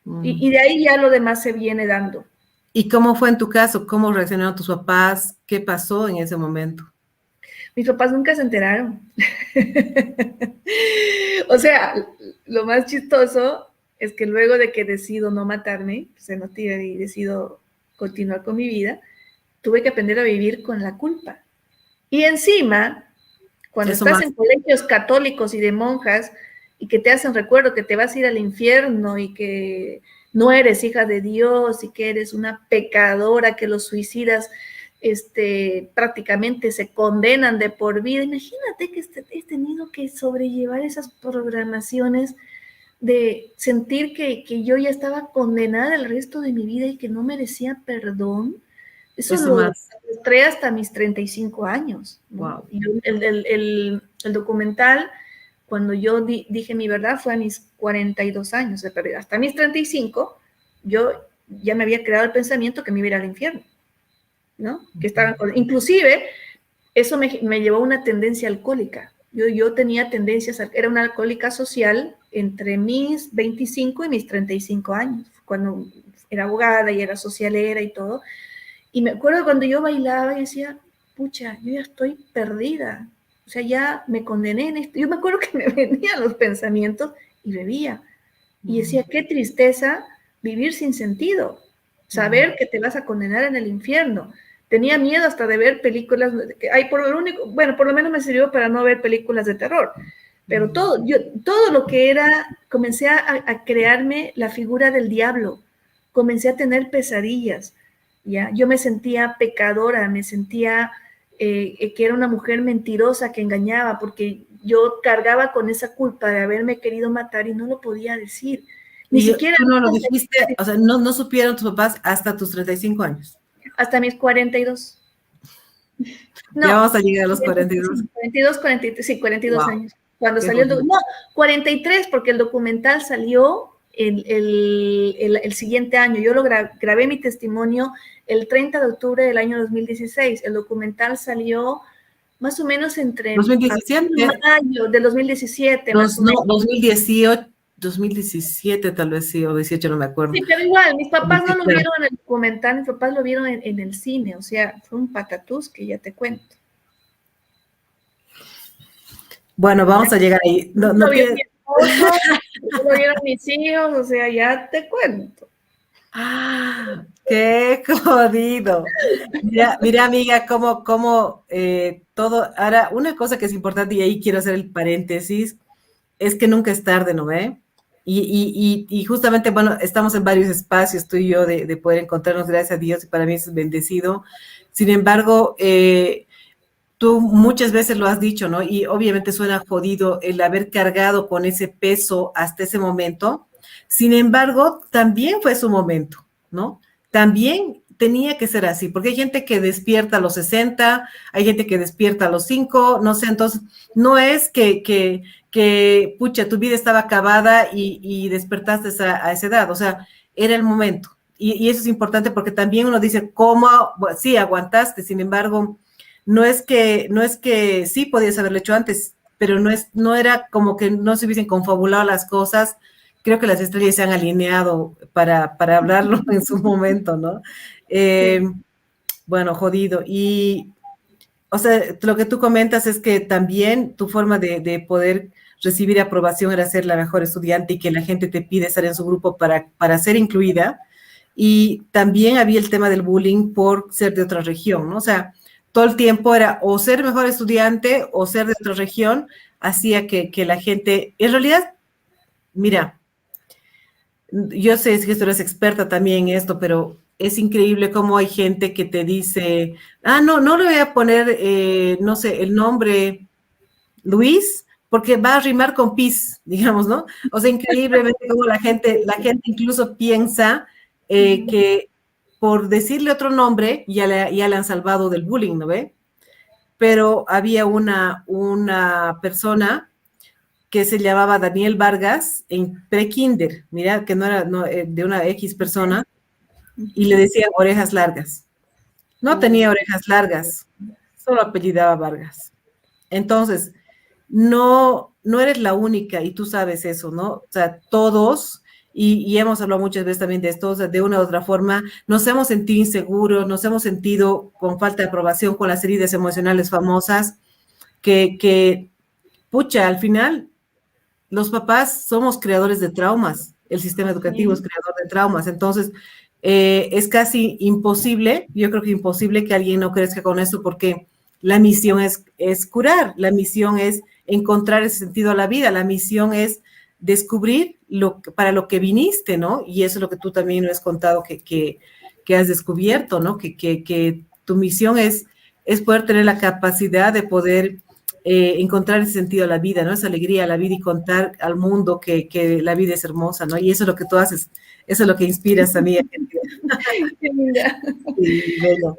Mm. Y de ahí ya lo demás se viene dando. ¿Y cómo fue en tu caso? ¿Cómo reaccionaron tus papás? ¿Qué pasó en ese momento? Mis papás nunca se enteraron. O sea, lo más chistoso es que luego de que decido no matarme, se no tire y decido continuar con mi vida, tuve que aprender a vivir con la culpa. Y encima, cuando Eso estás más. en colegios católicos y de monjas y que te hacen recuerdo que te vas a ir al infierno y que no eres hija de Dios y que eres una pecadora, que los suicidas prácticamente se condenan de por vida. Imagínate que he tenido que sobrellevar esas programaciones de sentir que yo ya estaba condenada el resto de mi vida y que no merecía perdón. Eso lo mostré hasta mis 35 años. ¿no? Wow. Y el documental, cuando yo dije mi verdad, fue a mis 42 años de pérdida. Hasta mis 35, yo ya me había creado el pensamiento que me iba a ir al infierno, ¿no? Que estaban, inclusive, eso me llevó a una tendencia alcohólica. Yo tenía tendencias, era una alcohólica social entre mis 25 y mis 35 años, cuando era abogada y era socialera y todo. Y me acuerdo cuando yo bailaba y decía, pucha, yo ya estoy perdida. O sea, ya me condené en esto. Yo me acuerdo que me venían los pensamientos y bebía. Y decía, qué tristeza vivir sin sentido. Saber que te vas a condenar en el infierno. Tenía miedo hasta de ver películas. Por lo menos me sirvió para no ver películas de terror. Pero todo lo que era, comencé a crearme la figura del diablo. Comencé a tener pesadillas. ¿ya? Yo me sentía pecadora, me sentía que era una mujer mentirosa que engañaba, porque yo cargaba con esa culpa de haberme querido matar y no lo podía decir. Ni siquiera... Tú no lo dijiste, o sea, no supieron tus papás hasta tus 35 años. Hasta mis 42. No, ya vamos a llegar a los 42. 42 wow. Años. Cuando salió el documental. No, 43, porque el documental salió el siguiente año. Yo grabé mi testimonio el 30 de octubre del año 2016. El documental salió más o menos entre 2017. Mayo del 2017. No, 2017 tal vez sí, o 18, no me acuerdo. Sí, pero igual, mis papás no lo vieron en el documental, mis papás lo vieron en el cine, o sea, fue un patatús que ya te cuento. Bueno, vamos a llegar ahí. No lo vieron mi esposo, lo vieron mis hijos, o sea, ya te cuento. ¡Ah! ¡Qué jodido! Mira amiga, cómo todo... Ahora, una cosa que es importante, y ahí quiero hacer el paréntesis, es que nunca es tarde, ¿no ve? Y justamente, bueno, estamos en varios espacios, tú y yo, de poder encontrarnos, gracias a Dios, y para mí es bendecido. Sin embargo, tú muchas veces lo has dicho, ¿no? Y obviamente suena jodido el haber cargado con ese peso hasta ese momento. Sin embargo, también fue su momento, ¿no? También tenía que ser así, porque hay gente que despierta a los 60, hay gente que despierta a los 5, no sé, entonces, no es que pucha, tu vida estaba acabada y despertaste a esa edad, o sea, era el momento. Y eso es importante porque también uno dice, ¿cómo? Bueno, sí, aguantaste, sin embargo, no es que sí podías haberlo hecho antes, pero no era como que no se hubiesen confabulado las cosas. Creo que las estrellas se han alineado para hablarlo en su momento, ¿no? Bueno, jodido. Y, o sea, lo que tú comentas es que también tu forma de poder recibir aprobación era ser la mejor estudiante y que la gente te pide estar en su grupo para ser incluida. Y también había el tema del bullying por ser de otra región, ¿no? O sea, todo el tiempo era o ser mejor estudiante o ser de otra región, hacía que la gente, en realidad, mira, yo sé que tú eres experta también en esto, pero es increíble cómo hay gente que te dice, no le voy a poner, no sé, el nombre Luis, porque va a rimar con pis, digamos, ¿no? O sea, increíblemente cómo la gente incluso piensa que por decirle otro nombre ya le han salvado del bullying, ¿no ve? Pero había una persona que se llamaba Daniel Vargas en pre-kinder, mira, que no era de una X persona, y le decían orejas largas. No tenía orejas largas, solo apellidaba Vargas. Entonces, no eres la única, y tú sabes eso, ¿no? O sea, todos, y hemos hablado muchas veces también de esto, o sea, de una u otra forma, nos hemos sentido inseguros, nos hemos sentido con falta de aprobación, con las heridas emocionales famosas, que pucha, al final, los papás somos creadores de traumas, el sistema educativo es creador de traumas, entonces es casi imposible, yo creo que imposible que alguien no crezca con eso porque la misión es curar, la misión es encontrar ese sentido a la vida, la misión es descubrir para lo que viniste, ¿no? Y eso es lo que tú también nos has contado que has descubierto, ¿no? Que tu misión es poder tener la capacidad de poder encontrar ese sentido a la vida, ¿no? Esa alegría a la vida y contar al mundo que la vida es hermosa, ¿no? Y eso es lo que tú haces, eso es lo que inspiras a mí. Qué linda. Sí, bello.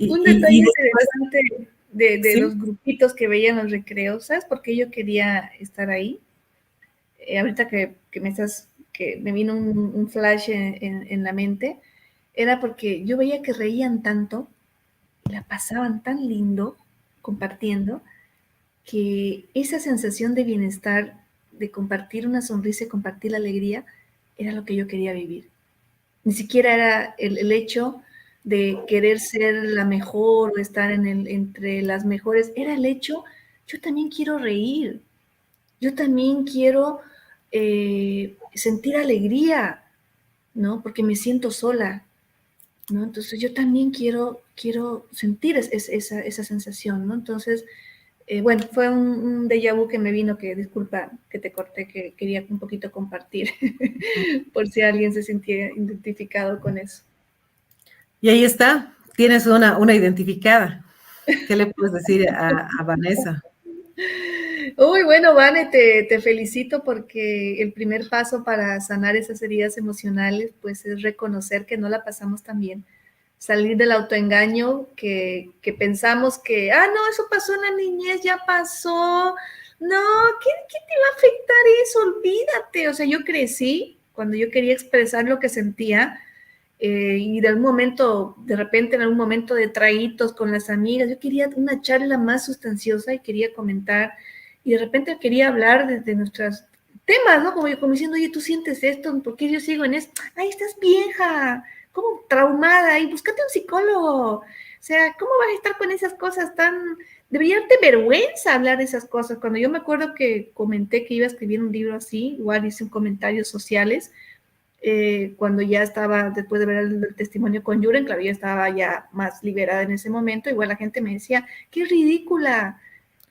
Un detalle después, interesante de ¿sí? los grupitos que veían los recreos, ¿sabes por qué yo quería estar ahí? Ahorita que me vino un flash en la mente, era porque yo veía que reían tanto, la pasaban tan lindo compartiendo, que esa sensación de bienestar, de compartir una sonrisa y compartir la alegría, era lo que yo quería vivir. Ni siquiera era el hecho de querer ser la mejor o estar entre las mejores, era el hecho, yo también quiero reír, yo también quiero sentir alegría, ¿no? Porque me siento sola, ¿no? Entonces yo también quiero sentir esa sensación, ¿no? Entonces, bueno, fue un déjà vu que me vino, que disculpa que te corté, que quería un poquito compartir, por si alguien se sintiera identificado con eso. Y ahí está, tienes una identificada. ¿Qué le puedes decir a Vanessa? Uy, bueno, Vane, te felicito porque el primer paso para sanar esas heridas emocionales, pues es reconocer que no la pasamos tan bien. Salir del autoengaño que pensamos que, no, eso pasó en la niñez, ya pasó. No, ¿qué te va a afectar eso? Olvídate. O sea, yo crecí cuando yo quería expresar lo que sentía, y de algún momento, de repente en algún momento de traguitos con las amigas, yo quería una charla más sustanciosa y quería comentar, y de repente quería hablar de nuestros temas, ¿no? Como diciendo, oye, tú sientes esto, ¿por qué yo sigo en esto? Ay, estás vieja, como traumada, y búscate un psicólogo. O sea, ¿cómo vas a estar con esas cosas tan... Debería darte vergüenza hablar de esas cosas. Cuando yo me acuerdo que comenté que iba a escribir un libro así, igual hice un comentarios sociales, cuando ya estaba, después de ver el testimonio con Yuren, claro, ya estaba ya más liberada en ese momento, igual la gente me decía, qué ridícula,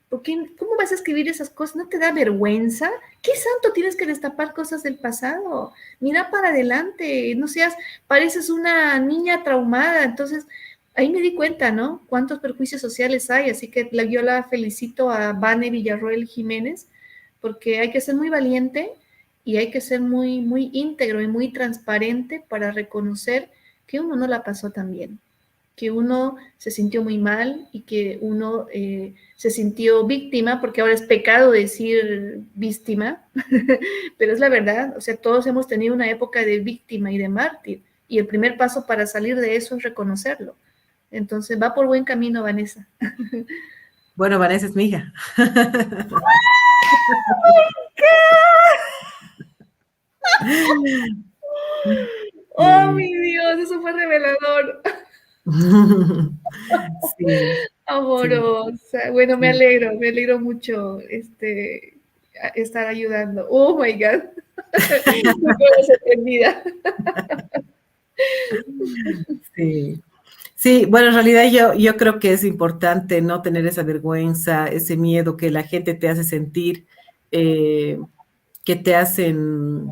¿cómo vas a escribir esas cosas? ¿No te da vergüenza? ¿Qué santo tienes que destapar cosas del pasado? Mira para adelante, no seas, pareces una niña traumada. Entonces, ahí me di cuenta, ¿no? Cuántos perjuicios sociales hay, así que yo la felicito a Vane Villarroel Jiménez, porque hay que ser muy valiente y hay que ser muy, muy íntegro y muy transparente para reconocer que uno no la pasó tan bien, que uno se sintió muy mal y que uno se sintió víctima, porque ahora es pecado decir víctima, pero es la verdad. O sea, todos hemos tenido una época de víctima y de mártir, y el primer paso para salir de eso es reconocerlo. Entonces, va por buen camino, Vanessa. Bueno, Vanessa es mi hija. ¡Oh, mi Dios! Eso fue revelador. Sí, sí, Amorosa. Bueno, me sí, alegro mucho estar ayudando. Oh my God. Me quedo sorprendida. sí. Sí, bueno, en realidad yo creo que es importante no tener esa vergüenza, ese miedo que la gente te hace sentir, que te hacen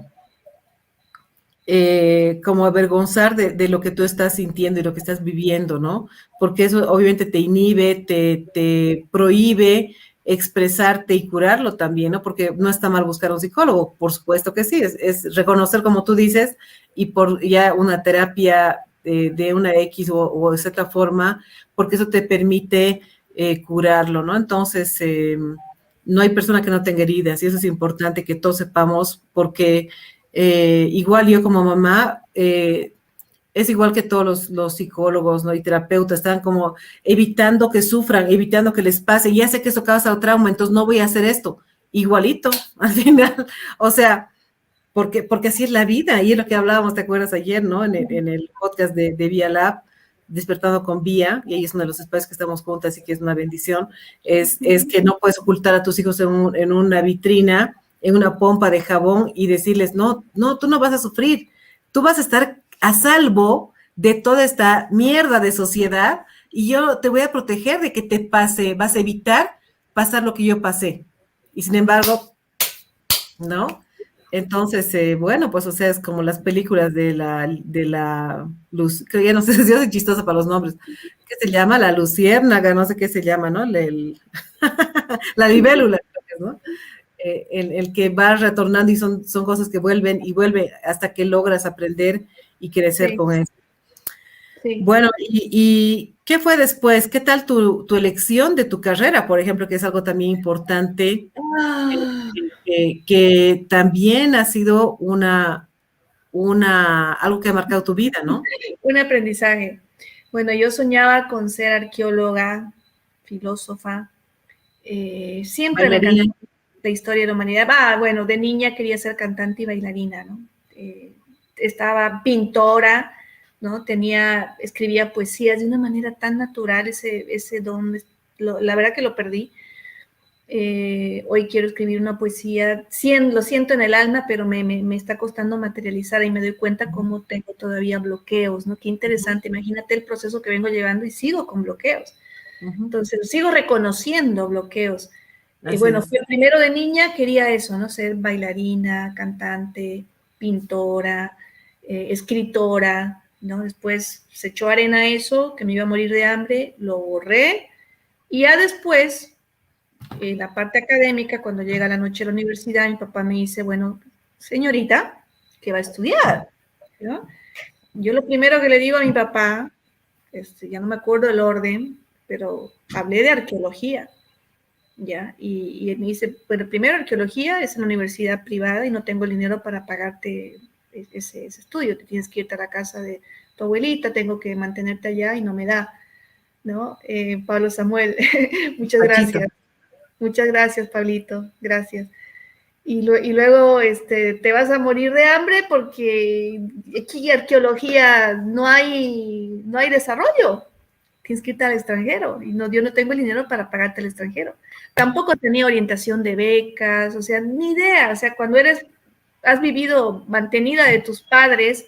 como avergonzar de lo que tú estás sintiendo y lo que estás viviendo, ¿no? Porque eso obviamente te inhibe, te prohíbe expresarte y curarlo también, ¿no? Porque no está mal buscar un psicólogo, por supuesto que sí, es reconocer, como tú dices, y por ya una terapia de una X o de cierta forma, porque eso te permite curarlo, ¿no? Entonces, no hay persona que no tenga heridas y eso es importante que todos sepamos porque igual yo como mamá, es igual que todos los psicólogos, ¿no? Y terapeutas, están como evitando que sufran, evitando que les pase. Ya sé que eso causa trauma, entonces no voy a hacer esto. Igualito, al final. O sea, porque así es la vida. Y es lo que hablábamos, ¿te acuerdas ayer, no? En el podcast de Vía Lab, Despertando con Vía, y ahí es uno de los espacios que estamos juntas y que es una bendición, es que no puedes ocultar a tus hijos en una vitrina, en una pompa de jabón y decirles, no, no, tú no vas a sufrir, tú vas a estar a salvo de toda esta mierda de sociedad y yo te voy a proteger de que te pase, vas a evitar pasar lo que yo pasé. Y sin embargo, ¿no? Entonces, bueno, pues, o sea, es como las películas de la luz, que ya no sé si yo soy chistosa para los nombres, ¿qué se llama? La luciérnaga, no sé qué se llama, ¿no? La libélula, ¿no? El que va retornando y son cosas que vuelven y vuelven hasta que logras aprender y crecer Sí. con eso. Sí. Bueno, ¿y qué fue después? ¿Qué tal tu elección de tu carrera, por ejemplo, que es algo también importante, Ah, que también ha sido algo que ha marcado tu vida, ¿no? un aprendizaje. Bueno, yo soñaba con ser arqueóloga, filósofa. Siempre me encantó Bailarina. la historia de la humanidad. Bueno, de niña quería ser cantante y bailarina, ¿no? Estaba pintora, ¿no? Escribía poesías de una manera tan natural, ese don, la verdad que lo perdí. Hoy quiero escribir una poesía, lo siento en el alma, pero me está costando materializar y me doy cuenta cómo tengo todavía bloqueos, ¿no? Qué interesante, imagínate el proceso que vengo llevando y sigo con bloqueos. Entonces, sigo reconociendo bloqueos. Así Bueno, es. fue primero de niña, quería eso, ¿no? Ser bailarina, cantante, pintora, escritora, ¿no? Después se echó arena eso, que me iba a morir de hambre, lo borré. Y ya después, la parte académica, cuando llega la noche a la universidad, mi papá me dice, bueno, señorita, ¿qué va a estudiar? ¿No? Yo lo primero que le digo a mi papá, ya no me acuerdo el orden, pero hablé de arqueología, ¿ya? Y él me dice, bueno, primero arqueología es en la universidad privada y no tengo el dinero para pagarte ese estudio, te tienes que irte a la casa de tu abuelita, tengo que mantenerte allá y no me da, ¿no? Pablo Samuel, muchas Pachito. gracias. Muchas gracias, Pablito, gracias. Y luego te vas a morir de hambre porque aquí en arqueología no hay desarrollo. Tienes que irte al extranjero y no, yo no tengo el dinero para pagarte al extranjero. Tampoco tenía orientación de becas, o sea, ni idea. O sea, cuando has vivido mantenida de tus padres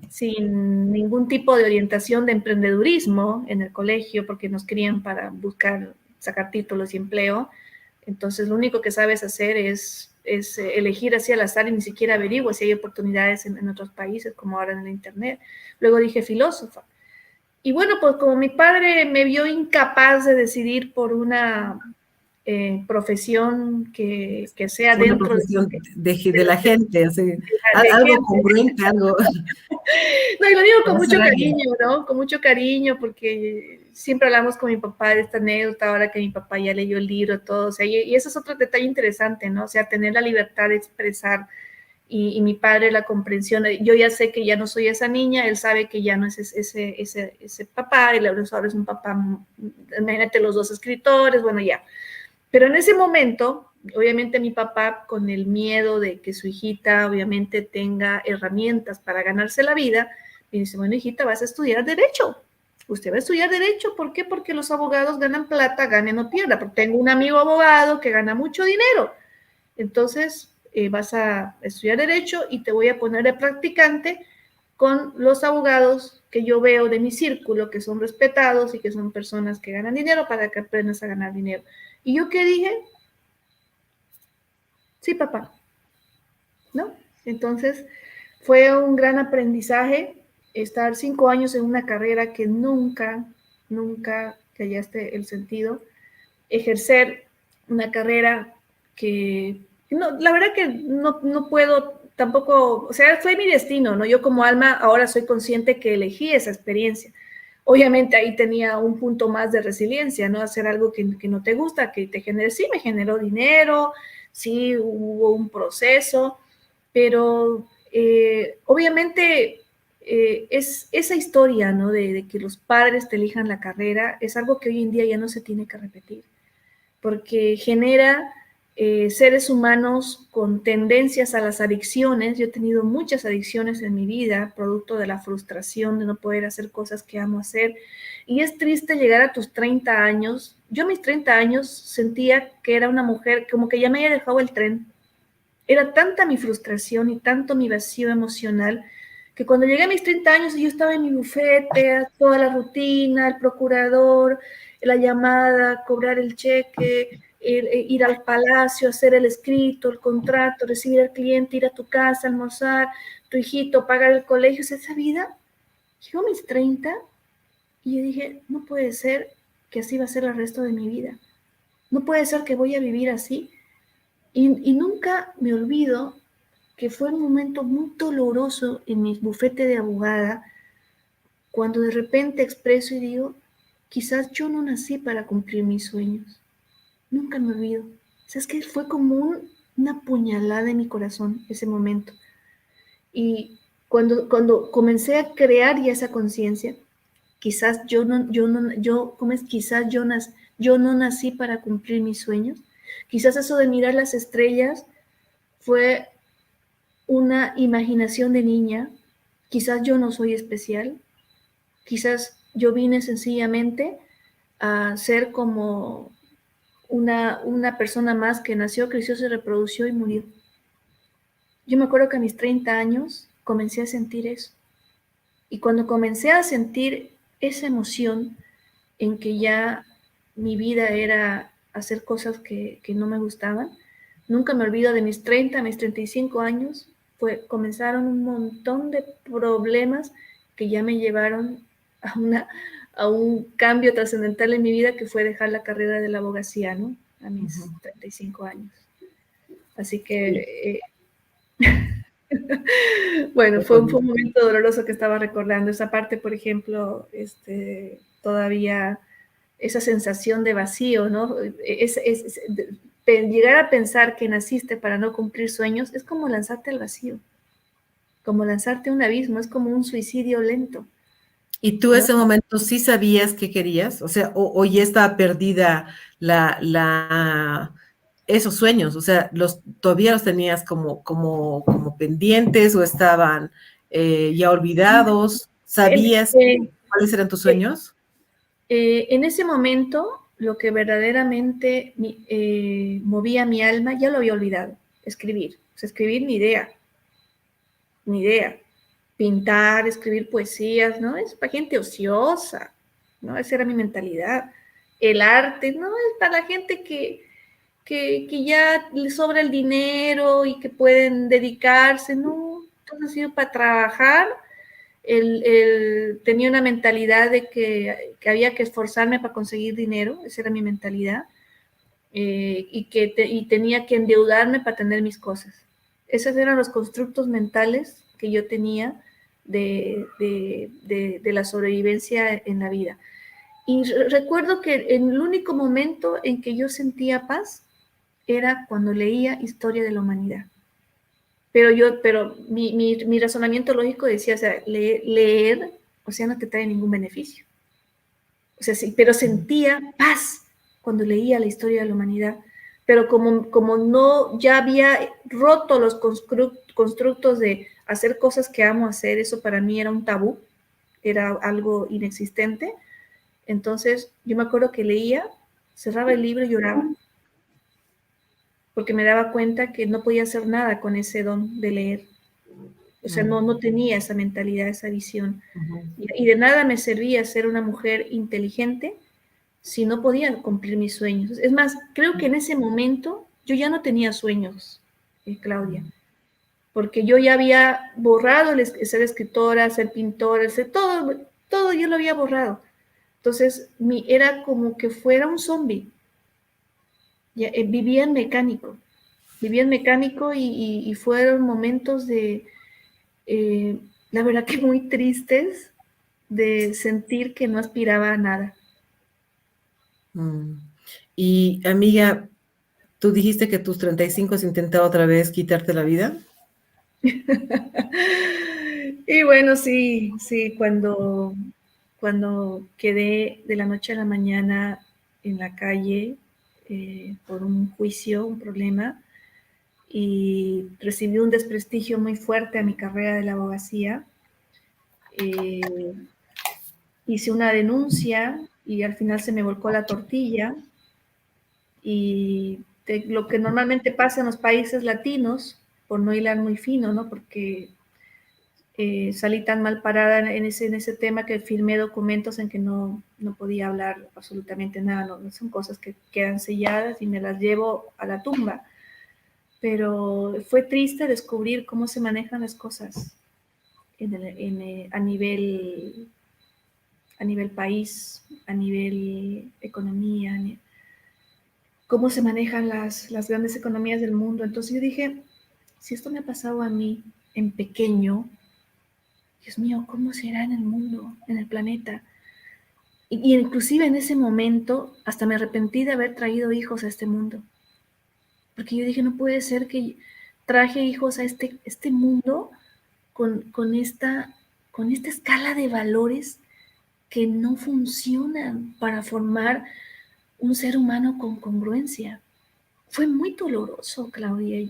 sin ningún tipo de orientación de emprendedurismo en el colegio, porque nos querían para buscar, sacar títulos y empleo, entonces lo único que sabes hacer es elegir así al azar y ni siquiera averiguo si hay oportunidades en otros países, como ahora en el Internet. Luego dije filósofa. Y bueno, pues como mi padre me vio incapaz de decidir por una profesión que sea Una dentro profesión de de lo la que gente, así, de algo gente. congruente, algo No, y lo digo con para ser mucho alguien. cariño, ¿no? Con mucho cariño, porque siempre hablamos con mi papá de esta anécdota, ahora que mi papá ya leyó el libro, todo, o sea, y eso es otro detalle interesante, ¿no? O sea, tener la libertad de expresar y mi padre la comprensión. Yo ya sé que ya no soy esa niña, él sabe que ya no es ese papá, y ahora es un papá, imagínate los dos escritores, bueno, ya. Pero en ese momento, obviamente mi papá, con el miedo de que su hijita obviamente tenga herramientas para ganarse la vida, me dice, bueno, hijita, vas a estudiar derecho. Usted va a estudiar derecho, ¿por qué? Porque los abogados ganan plata, ganen o pierda. Porque tengo un amigo abogado que gana mucho dinero. Entonces, vas a estudiar derecho y te voy a poner de practicante con los abogados que yo veo de mi círculo, que son respetados y que son personas que ganan dinero para que aprendas a ganar dinero. ¿Y yo qué dije? Sí, papá, ¿no? Entonces, fue un gran aprendizaje estar 5 años en una carrera que nunca que hallaste el sentido, ejercer una carrera que, no, la verdad que no puedo tampoco, o sea, fue mi destino, ¿no? Yo como alma ahora soy consciente que elegí esa experiencia. Obviamente ahí tenía un punto más de resiliencia, ¿no? Hacer algo que no te gusta, que te genere, sí me generó dinero, sí hubo un proceso, pero obviamente es esa historia, ¿no? De que los padres te elijan la carrera, es algo que hoy en día ya no se tiene que repetir porque genera seres humanos con tendencias a las adicciones. Yo he tenido muchas adicciones en mi vida, producto de la frustración de no poder hacer cosas que amo hacer. Y es triste llegar a tus 30 años. Yo a mis 30 años sentía que era una mujer, como que ya me había dejado el tren. Era tanta mi frustración y tanto mi vacío emocional que cuando llegué a mis 30 años yo estaba en mi bufete, toda la rutina, el procurador, la llamada, cobrar el cheque, ir al palacio, hacer el escrito, el contrato, recibir al cliente, ir a tu casa, almorzar, tu hijito, pagar el colegio, esa vida. Llegó a mis 30 y yo dije, no puede ser que así va a ser el resto de mi vida. No puede ser que voy a vivir así. Y nunca me olvido que fue un momento muy doloroso en mi bufete de abogada, cuando de repente expreso y digo, quizás yo no nací para cumplir mis sueños. Nunca me olvido. O sea, es que fue como una puñalada en mi corazón ese momento. Y cuando comencé a crear ya esa conciencia, quizás yo no nací para cumplir mis sueños. Quizás eso de mirar las estrellas fue una imaginación de niña. Quizás yo no soy especial. Quizás yo vine sencillamente a ser como una persona más que nació, creció, se reprodució y murió. Yo me acuerdo que a mis 30 años comencé a sentir eso. Y cuando comencé a sentir esa emoción en que ya mi vida era hacer cosas que no me gustaban, nunca me olvido de mis 30, a mis 35 años, comenzaron un montón de problemas que ya me llevaron a un cambio trascendental en mi vida, que fue dejar la carrera de la abogacía, ¿no? A mis 35 años. Así que, bueno, fue un momento doloroso que estaba recordando. Esa parte, por ejemplo, todavía esa sensación de vacío, ¿no? Llegar a pensar que naciste para no cumplir sueños es como lanzarte al vacío, como lanzarte a un abismo, es como un suicidio lento. ¿Y tú ese momento sí sabías qué querías? O sea, o ya estaba perdida esos sueños, o sea, todavía los tenías como pendientes o estaban ya olvidados. ¿Sabías cuáles eran tus sueños? En ese momento, lo que verdaderamente movía mi alma, ya lo había olvidado, escribir. O sea, escribir ni idea. Pintar, escribir poesías, ¿no? Es para gente ociosa, ¿no? Esa era mi mentalidad. El arte, ¿no? Es para la gente que ya le sobra el dinero y que pueden dedicarse, ¿no? Entonces ha sido para trabajar. Tenía una mentalidad de que había que esforzarme para conseguir dinero, esa era mi mentalidad, y tenía que endeudarme para tener mis cosas. Esos eran los constructos mentales que yo tenía de la sobrevivencia en la vida. Y recuerdo que el único momento en que yo sentía paz era cuando leía Historia de la Humanidad. Pero mi razonamiento lógico decía, o sea, leer, o sea, no te trae ningún beneficio. O sea, sí, pero sentía paz cuando leía la Historia de la Humanidad. Pero como no, ya había roto los constructos de hacer cosas que amo hacer, eso para mí era un tabú, era algo inexistente. Entonces, yo me acuerdo que leía, cerraba el libro y lloraba, porque me daba cuenta que no podía hacer nada con ese don de leer. O sea, no tenía esa mentalidad, esa visión. Y de nada me servía ser una mujer inteligente si no podía cumplir mis sueños. Es más, creo que en ese momento yo ya no tenía sueños, Claudia, porque yo ya había borrado el ser escritora, ser pintora, todo yo lo había borrado. Entonces, era como que fuera un zombie. Vivía en mecánico y fueron momentos de, la verdad que muy tristes, de sentir que no aspiraba a nada. Y amiga, ¿tú dijiste que a tus 35 has intentado otra vez quitarte la vida? Y bueno, sí, cuando quedé de la noche a la mañana en la calle por un juicio, un problema, y recibí un desprestigio muy fuerte a mi carrera de la abogacía, hice una denuncia y al final se me volcó la tortilla, y lo que normalmente pasa en los países latinos, por no hilar muy fino, ¿no? Porque salí tan mal parada en ese tema que firmé documentos en que no podía hablar absolutamente nada, no son cosas que quedan selladas y me las llevo a la tumba. Pero fue triste descubrir cómo se manejan las cosas a nivel país, a nivel economía, cómo se manejan las grandes economías del mundo. Entonces yo dije, si esto me ha pasado a mí en pequeño, Dios mío, ¿cómo será en el mundo, en el planeta? Y inclusive en ese momento hasta me arrepentí de haber traído hijos a este mundo. Porque yo dije, no puede ser que traje hijos a este mundo con esta escala de valores que no funcionan para formar un ser humano con congruencia. Fue muy doloroso, Claudia.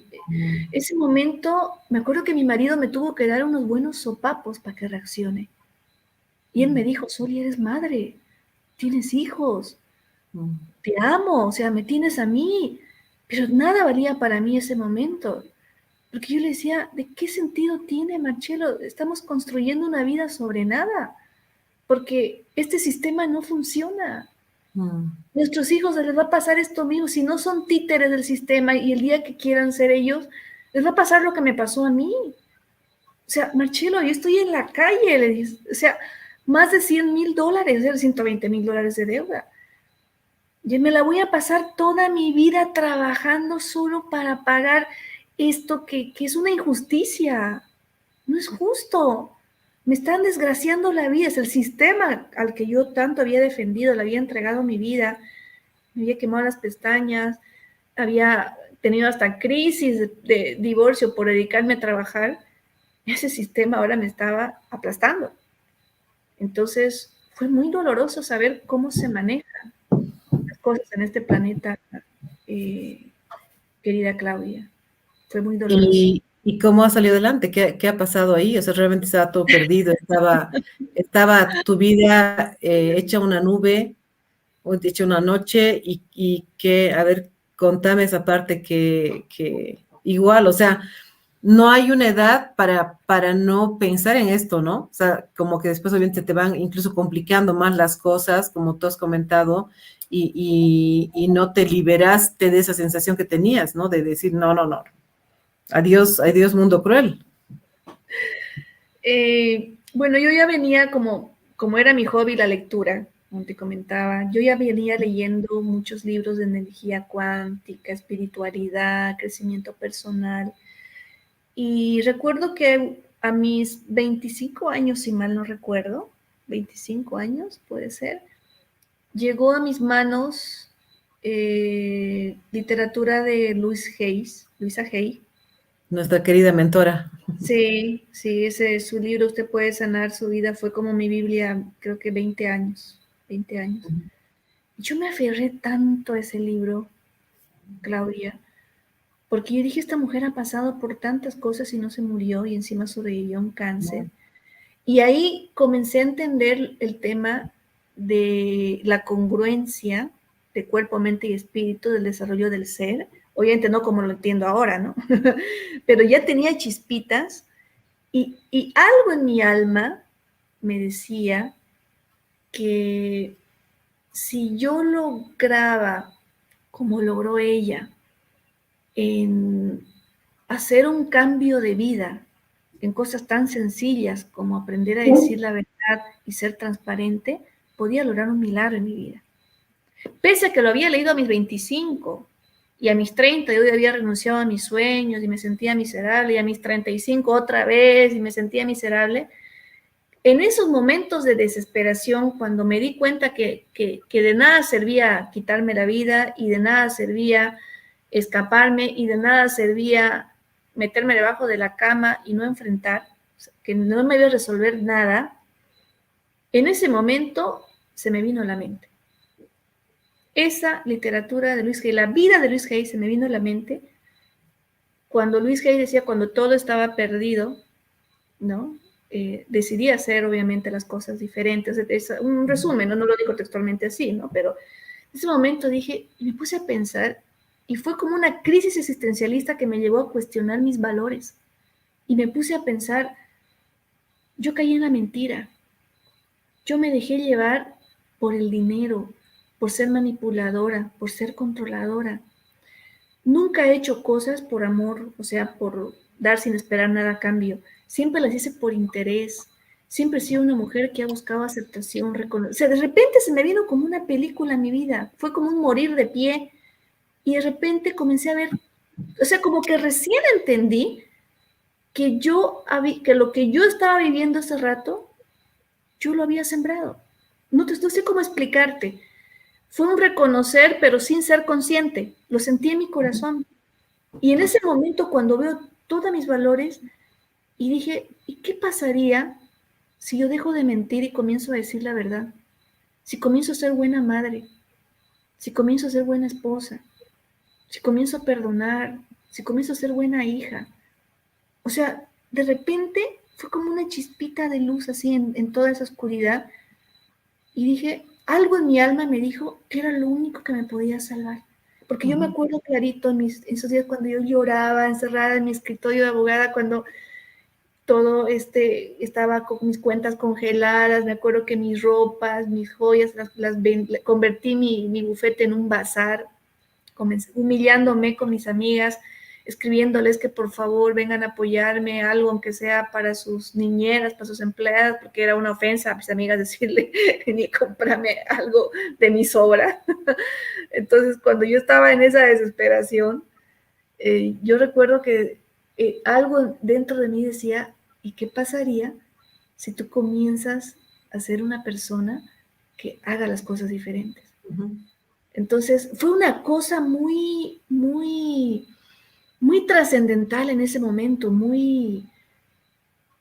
Ese momento, me acuerdo que mi marido me tuvo que dar unos buenos sopapos para que reaccione. Y él me dijo, Soli, eres madre, tienes hijos, te amo, o sea, me tienes a mí. Pero nada valía para mí ese momento. Porque yo le decía, ¿de qué sentido tiene, Marcelo? Estamos construyendo una vida sobre nada. Porque este sistema no funciona. Nuestros hijos les va a pasar esto mismo. Si no son títeres del sistema y el día que quieran ser ellos, les va a pasar lo que me pasó a mí. O sea, Marcelo, yo estoy en la calle, le dije, o sea, más de $100,000, $120,000 de deuda. Yo me la voy a pasar toda mi vida trabajando solo para pagar esto que es una injusticia. No es justo. Me están desgraciando la vida. Es el sistema al que yo tanto había defendido, le había entregado mi vida, me había quemado las pestañas, había tenido hasta crisis de divorcio por dedicarme a trabajar. Ese sistema ahora me estaba aplastando. Entonces, fue muy doloroso saber cómo se manejan las cosas en este planeta, querida Claudia. Fue muy doloroso. ¿Y cómo ha salido adelante? ¿Qué ha pasado ahí? O sea, realmente estaba todo perdido, estaba tu vida hecha una nube, o hecha una noche, y que, a ver, contame esa parte que igual, o sea, no hay una edad para no pensar en esto, ¿no? O sea, como que después obviamente te van incluso complicando más las cosas, como tú has comentado, y no te liberaste de esa sensación que tenías, ¿no? De decir, no, no, no, adiós, adiós mundo cruel. Bueno, yo ya venía como era mi hobby la lectura, como te comentaba, yo ya venía leyendo muchos libros de energía cuántica, espiritualidad, crecimiento personal. Y recuerdo que a mis 25 años, si mal no recuerdo, 25 años puede ser, llegó a mis manos literatura de Luisa Hay. Nuestra querida mentora. Sí, ese es su libro, Usted puede sanar su vida, fue como mi Biblia, creo que 20 años. Yo me aferré tanto a ese libro, Claudia, porque yo dije, esta mujer ha pasado por tantas cosas y no se murió y encima sobrevivió a un cáncer. Y ahí comencé a entender el tema de la congruencia de cuerpo, mente y espíritu, del desarrollo del ser. Obviamente no como lo entiendo ahora, ¿no? Pero ya tenía chispitas y algo en mi alma me decía que si yo lograba, como logró ella, en hacer un cambio de vida en cosas tan sencillas como aprender a decir la verdad y ser transparente, podía lograr un milagro en mi vida. Pese a que lo había leído a mis 25 y a mis 30 yo había renunciado a mis sueños y me sentía miserable, y a mis 35 otra vez y me sentía miserable, en esos momentos de desesperación, cuando me di cuenta que de nada servía quitarme la vida y de nada servía escaparme y de nada servía meterme debajo de la cama y no enfrentar, que no me iba a resolver nada, en ese momento se me vino a la mente. Esa literatura de Luis Hay, la vida de Luis Hay se me vino a la mente cuando Luis Hay decía, cuando todo estaba perdido, ¿no? Decidí hacer obviamente las cosas diferentes. Es un resumen, no lo digo textualmente así, ¿no? Pero en ese momento dije, y me puse a pensar, y fue como una crisis existencialista que me llevó a cuestionar mis valores. Y me puse a pensar, yo caí en la mentira. Yo me dejé llevar por el dinero, por ser manipuladora, por ser controladora. Nunca he hecho cosas por amor, o sea, por dar sin esperar nada a cambio. Siempre las hice por interés. Siempre he sido una mujer que ha buscado aceptación, reconocimiento. O sea, de repente se me vino como una película en mi vida. Fue como un morir de pie. Y de repente comencé a ver, o sea, como que recién entendí que lo que yo estaba viviendo hace rato, yo lo había sembrado. No sé cómo explicarte. Fue un reconocer, pero sin ser consciente. Lo sentí en mi corazón. Y en ese momento, cuando veo todos mis valores, y dije, ¿y qué pasaría si yo dejo de mentir y comienzo a decir la verdad? Si comienzo a ser buena madre, si comienzo a ser buena esposa, si comienzo a perdonar, si comienzo a ser buena hija. O sea, de repente fue como una chispita de luz así en toda esa oscuridad. Y dije, algo en mi alma me dijo que era lo único que me podía salvar. Porque yo me acuerdo clarito en esos días cuando yo lloraba encerrada en mi escritorio de abogada, cuando todo estaba con mis cuentas congeladas, me acuerdo que mis ropas, mis joyas, convertí mi bufete en un bazar, comencé humillándome con mis amigas, escribiéndoles que por favor vengan a apoyarme, algo aunque sea para sus niñeras, para sus empleadas, porque era una ofensa a mis amigas decirle ni comprarme algo de mi sobra. Entonces, cuando yo estaba en esa desesperación, yo recuerdo que algo dentro de mí decía, ¿y qué pasaría si tú comienzas a ser una persona que haga las cosas diferentes? Entonces, fue una cosa muy, muy, muy trascendental en ese momento, muy,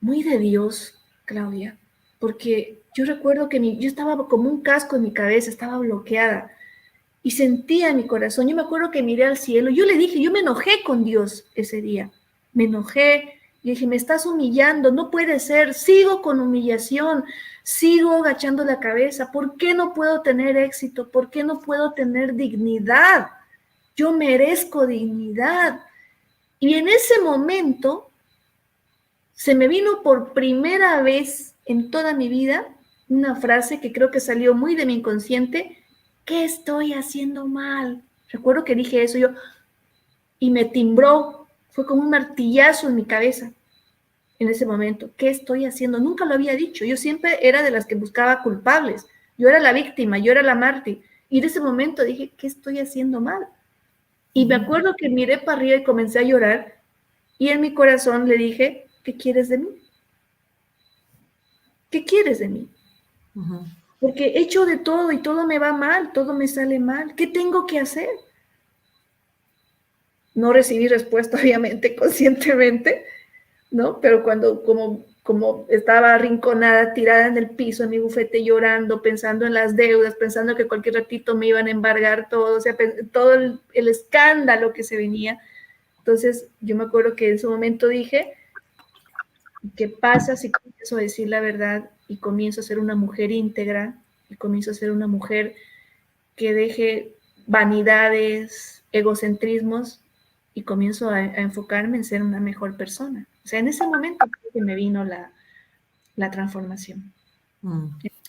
muy de Dios, Claudia, porque yo recuerdo que yo estaba como un casco en mi cabeza, estaba bloqueada y sentía en mi corazón, yo me acuerdo que miré al cielo, yo le dije, yo me enojé con Dios ese día, me enojé, y dije, me estás humillando, no puede ser, sigo con humillación, sigo agachando la cabeza, ¿por qué no puedo tener éxito? ¿Por qué no puedo tener dignidad? Yo merezco dignidad. Y en ese momento se me vino por primera vez en toda mi vida una frase que creo que salió muy de mi inconsciente, ¿qué estoy haciendo mal? Recuerdo que dije eso yo y me timbró, fue como un martillazo en mi cabeza en ese momento. ¿Qué estoy haciendo? Nunca lo había dicho, yo siempre era de las que buscaba culpables, yo era la víctima, yo era la mártir, y en ese momento dije, ¿qué estoy haciendo mal? Y me acuerdo que miré para arriba y comencé a llorar, y en mi corazón le dije, ¿qué quieres de mí? ¿Qué quieres de mí? Porque he hecho de todo y todo me va mal, todo me sale mal. ¿Qué tengo que hacer? No recibí respuesta, obviamente, conscientemente, ¿no? Pero cuando, como estaba arrinconada, tirada en el piso, en mi bufete, llorando, pensando en las deudas, pensando que cualquier ratito me iban a embargar todo, o sea, todo el escándalo que se venía. Entonces, yo me acuerdo que en ese momento dije, ¿qué pasa si comienzo a decir la verdad y comienzo a ser una mujer íntegra y comienzo a ser una mujer que deje vanidades, egocentrismos y comienzo a enfocarme en ser una mejor persona? O sea, en ese momento creo que me vino la transformación.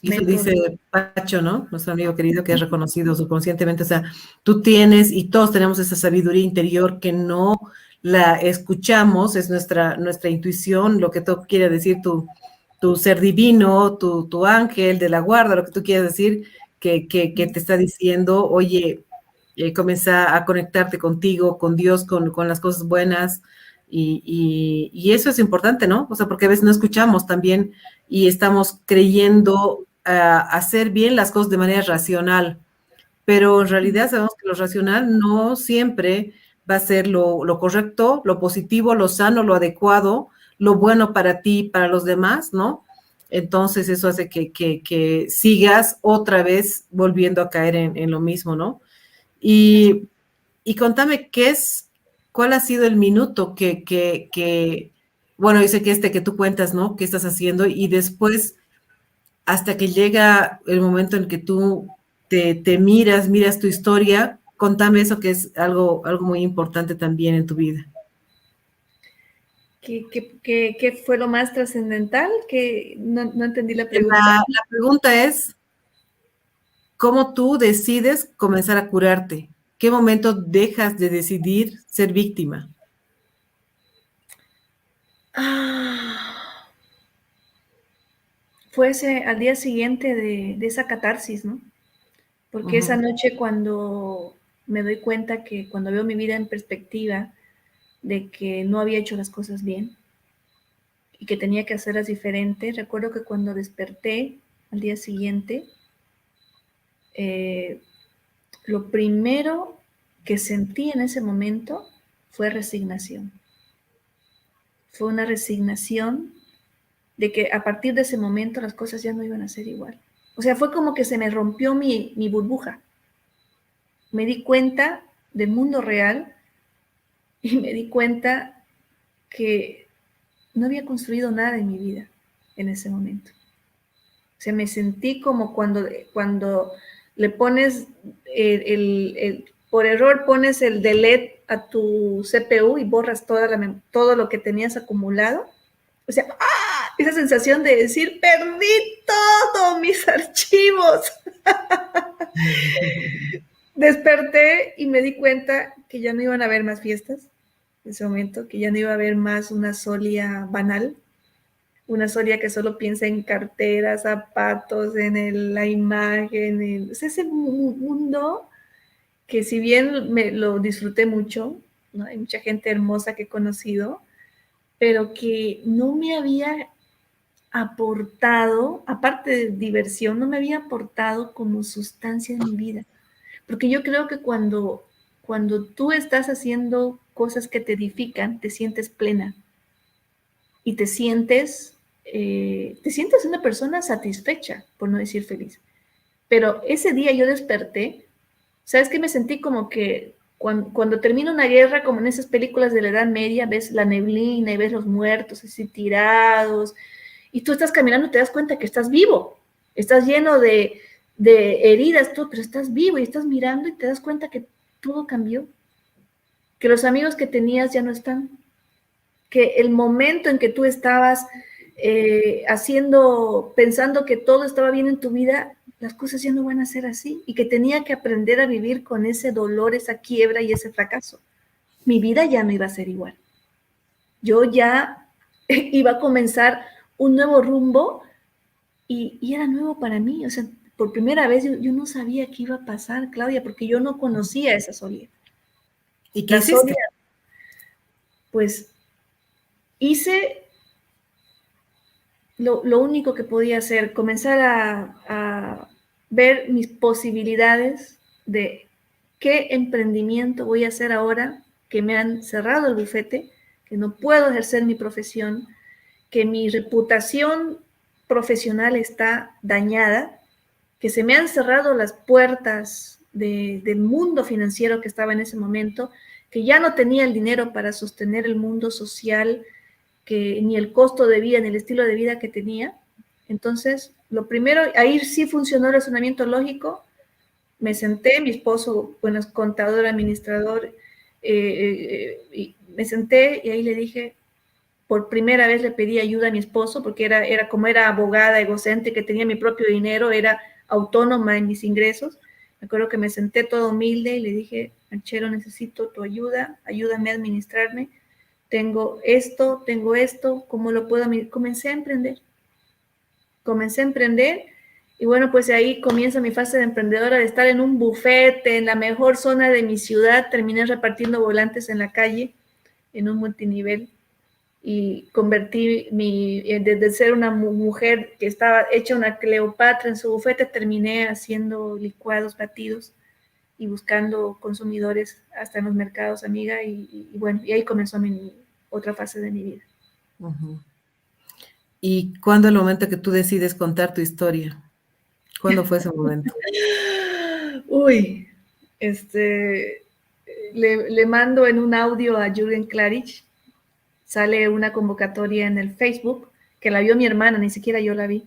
Y eso dice Pacho, ¿no? Nuestro amigo querido que es reconocido subconscientemente. O sea, tú tienes y todos tenemos esa sabiduría interior que no la escuchamos, es nuestra intuición, lo que todo quiere decir tu ser divino, tu ángel de la guarda, lo que tú quieras decir, que te está diciendo, oye, comienza a conectarte contigo, con Dios, con las cosas buenas. Y eso es importante, ¿no? O sea, porque a veces no escuchamos también y estamos creyendo hacer bien las cosas de manera racional, pero en realidad sabemos que lo racional no siempre va a ser lo correcto, lo positivo, lo sano, lo adecuado, lo bueno para ti y para los demás, ¿no? Entonces eso hace que sigas otra vez volviendo a caer en lo mismo, ¿no? Y, y contame, ¿cuál ha sido el minuto bueno, yo sé que que tú cuentas, ¿no? ¿Qué estás haciendo? Y después, hasta que llega el momento en que tú te miras tu historia, contame eso que es algo muy importante también en tu vida. ¿Qué fue lo más trascendental? Que no entendí la pregunta. La pregunta es, ¿cómo tú decides comenzar a curarte? ¿Qué momento dejas de decidir ser víctima? Fue al día siguiente de esa catarsis, ¿no? Porque esa noche cuando me doy cuenta que cuando veo mi vida en perspectiva de que no había hecho las cosas bien, y que tenía que hacerlas diferente. Recuerdo que cuando desperté al día siguiente, lo primero que sentí en ese momento fue resignación. Fue una resignación de que a partir de ese momento las cosas ya no iban a ser igual. O sea, fue como que se me rompió mi burbuja. Me di cuenta del mundo real y me di cuenta que no había construido nada en mi vida en ese momento. O sea, me sentí como cuando le pones por error pones el delete a tu CPU y borras todo lo que tenías acumulado. O sea, ¡ah! Esa sensación de decir, perdí todos mis archivos. Desperté y me di cuenta que ya no iban a haber más fiestas en ese momento, que ya no iba a haber más una Solia banal, una Solia que solo piensa en carteras, zapatos, en la imagen, o sea, ese mundo que si bien lo disfruté mucho, ¿no? Hay mucha gente hermosa que he conocido, pero que no me había aportado, aparte de diversión, no me había aportado como sustancia en mi vida. Porque yo creo que cuando tú estás haciendo cosas que te edifican, te sientes plena y te sientes una persona satisfecha, por no decir feliz. Pero ese día yo desperté, ¿sabes qué? Me sentí como que cuando termina una guerra, como en esas películas de la Edad Media, ves la neblina y ves los muertos así tirados, y tú estás caminando y te das cuenta que estás vivo, estás lleno de heridas, todo, pero estás vivo y estás mirando y te das cuenta que todo cambió, que los amigos que tenías ya no están, que el momento en que tú estabas pensando que todo estaba bien en tu vida, las cosas ya no van a ser así y que tenía que aprender a vivir con ese dolor, esa quiebra y ese fracaso. Mi vida ya no iba a ser igual. Yo ya iba a comenzar un nuevo rumbo y era nuevo para mí. O sea, por primera vez yo no sabía qué iba a pasar, Claudia, porque yo no conocía esa Solia. ¿Y qué La hiciste? Solia, pues hice lo único que podía hacer, comenzar a ver mis posibilidades de qué emprendimiento voy a hacer ahora que me han cerrado el bufete, que no puedo ejercer mi profesión, que mi reputación profesional está dañada, que se me han cerrado las puertas del mundo financiero que estaba en ese momento, que ya no tenía el dinero para sostener el mundo social, que ni el costo de vida, ni el estilo de vida que tenía. Entonces, lo primero, ahí sí funcionó el razonamiento lógico. Me senté, mi esposo, bueno, es contador, administrador, y me senté y ahí le dije, por primera vez le pedí ayuda a mi esposo, porque como era abogada egocéntrica, que tenía mi propio dinero, era autónoma en mis ingresos. Me acuerdo que me senté todo humilde y le dije, Anchero, necesito tu ayuda, ayúdame a administrarme. Tengo esto, ¿cómo lo puedo? Comencé a emprender y bueno, pues ahí comienza mi fase de emprendedora, de estar en un bufete, en la mejor zona de mi ciudad, terminé repartiendo volantes en la calle, en un multinivel, y convertí desde ser una mujer que estaba hecha una Cleopatra en su bufete, terminé haciendo licuados, batidos y buscando consumidores hasta en los mercados, amiga, y bueno, y ahí comenzó otra fase de mi vida. Uh-huh. ¿Y cuándo es el momento que tú decides contar tu historia? ¿Cuándo fue ese momento? Uy, le mando en un audio a Jürgen Klarich, sale una convocatoria en el Facebook, que la vio mi hermana, ni siquiera yo la vi.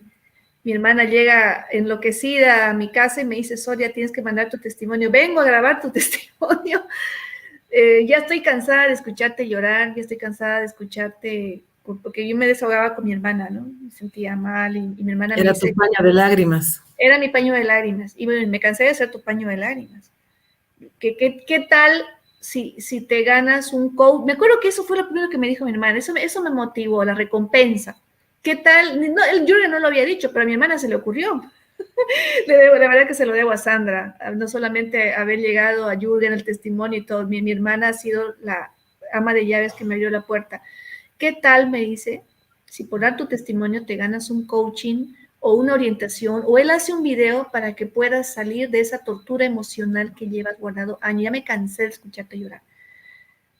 Mi hermana llega enloquecida a mi casa y me dice, Soria, tienes que mandar tu testimonio. Vengo a grabar tu testimonio. Ya estoy cansada de escucharte llorar, ya estoy cansada de escucharte, porque yo me desahogaba con mi hermana, ¿no? Me sentía mal y mi hermana Era me dice... tu paño de lágrimas. Era mi paño de lágrimas. Y bueno, me cansé de ser tu paño de lágrimas. ¿Qué tal si te ganas un coach? Me acuerdo que eso fue lo primero que me dijo mi hermana. Eso me motivó, la recompensa. ¿Qué tal? No, el Jürgen no lo había dicho, pero a mi hermana se le ocurrió. La verdad que se lo debo a Sandra. No solamente haber llegado a Jürgen, el testimonio y todo. Mi hermana ha sido la ama de llaves que me abrió la puerta. ¿Qué tal, me dice, si por dar tu testimonio te ganas un coaching o una orientación, o él hace un video para que puedas salir de esa tortura emocional que llevas guardado años. Ya me cansé de escucharte llorar.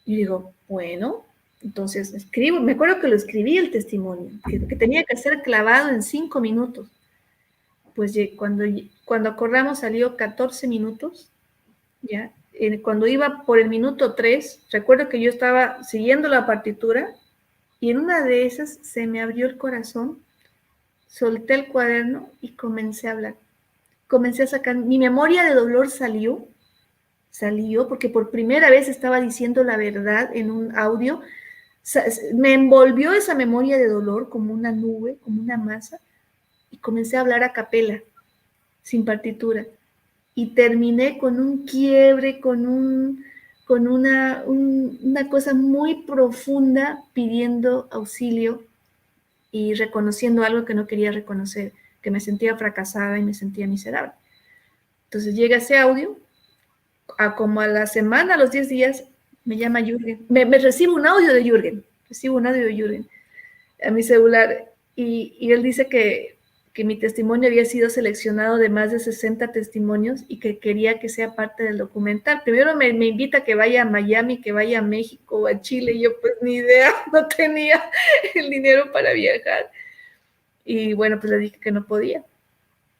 Y digo, bueno, entonces escribo, me acuerdo que lo escribí el testimonio, que tenía que ser clavado en 5 minutos. Pues cuando acordamos salió 14 minutos, ¿ya? Cuando iba por el minuto 3, recuerdo que yo estaba siguiendo la partitura y en una de esas se me abrió el corazón, solté el cuaderno y comencé a hablar. Comencé a sacar, mi memoria de dolor salió porque por primera vez estaba diciendo la verdad en un audio. Me envolvió esa memoria de dolor como una nube, como una masa, y comencé a hablar a capela, sin partitura. Y terminé con un quiebre, con una cosa muy profunda, pidiendo auxilio y reconociendo algo que no quería reconocer, que me sentía fracasada y me sentía miserable. Entonces llega ese audio, como a la semana, a los 10 días, me llama Jürgen, me recibo un audio de Jürgen, a mi celular, y él dice que mi testimonio había sido seleccionado de más de 60 testimonios y que quería que sea parte del documental. Primero me invita a que vaya a Miami, que vaya a México o a Chile, y yo pues ni idea, no tenía el dinero para viajar. Y bueno, pues le dije que no podía.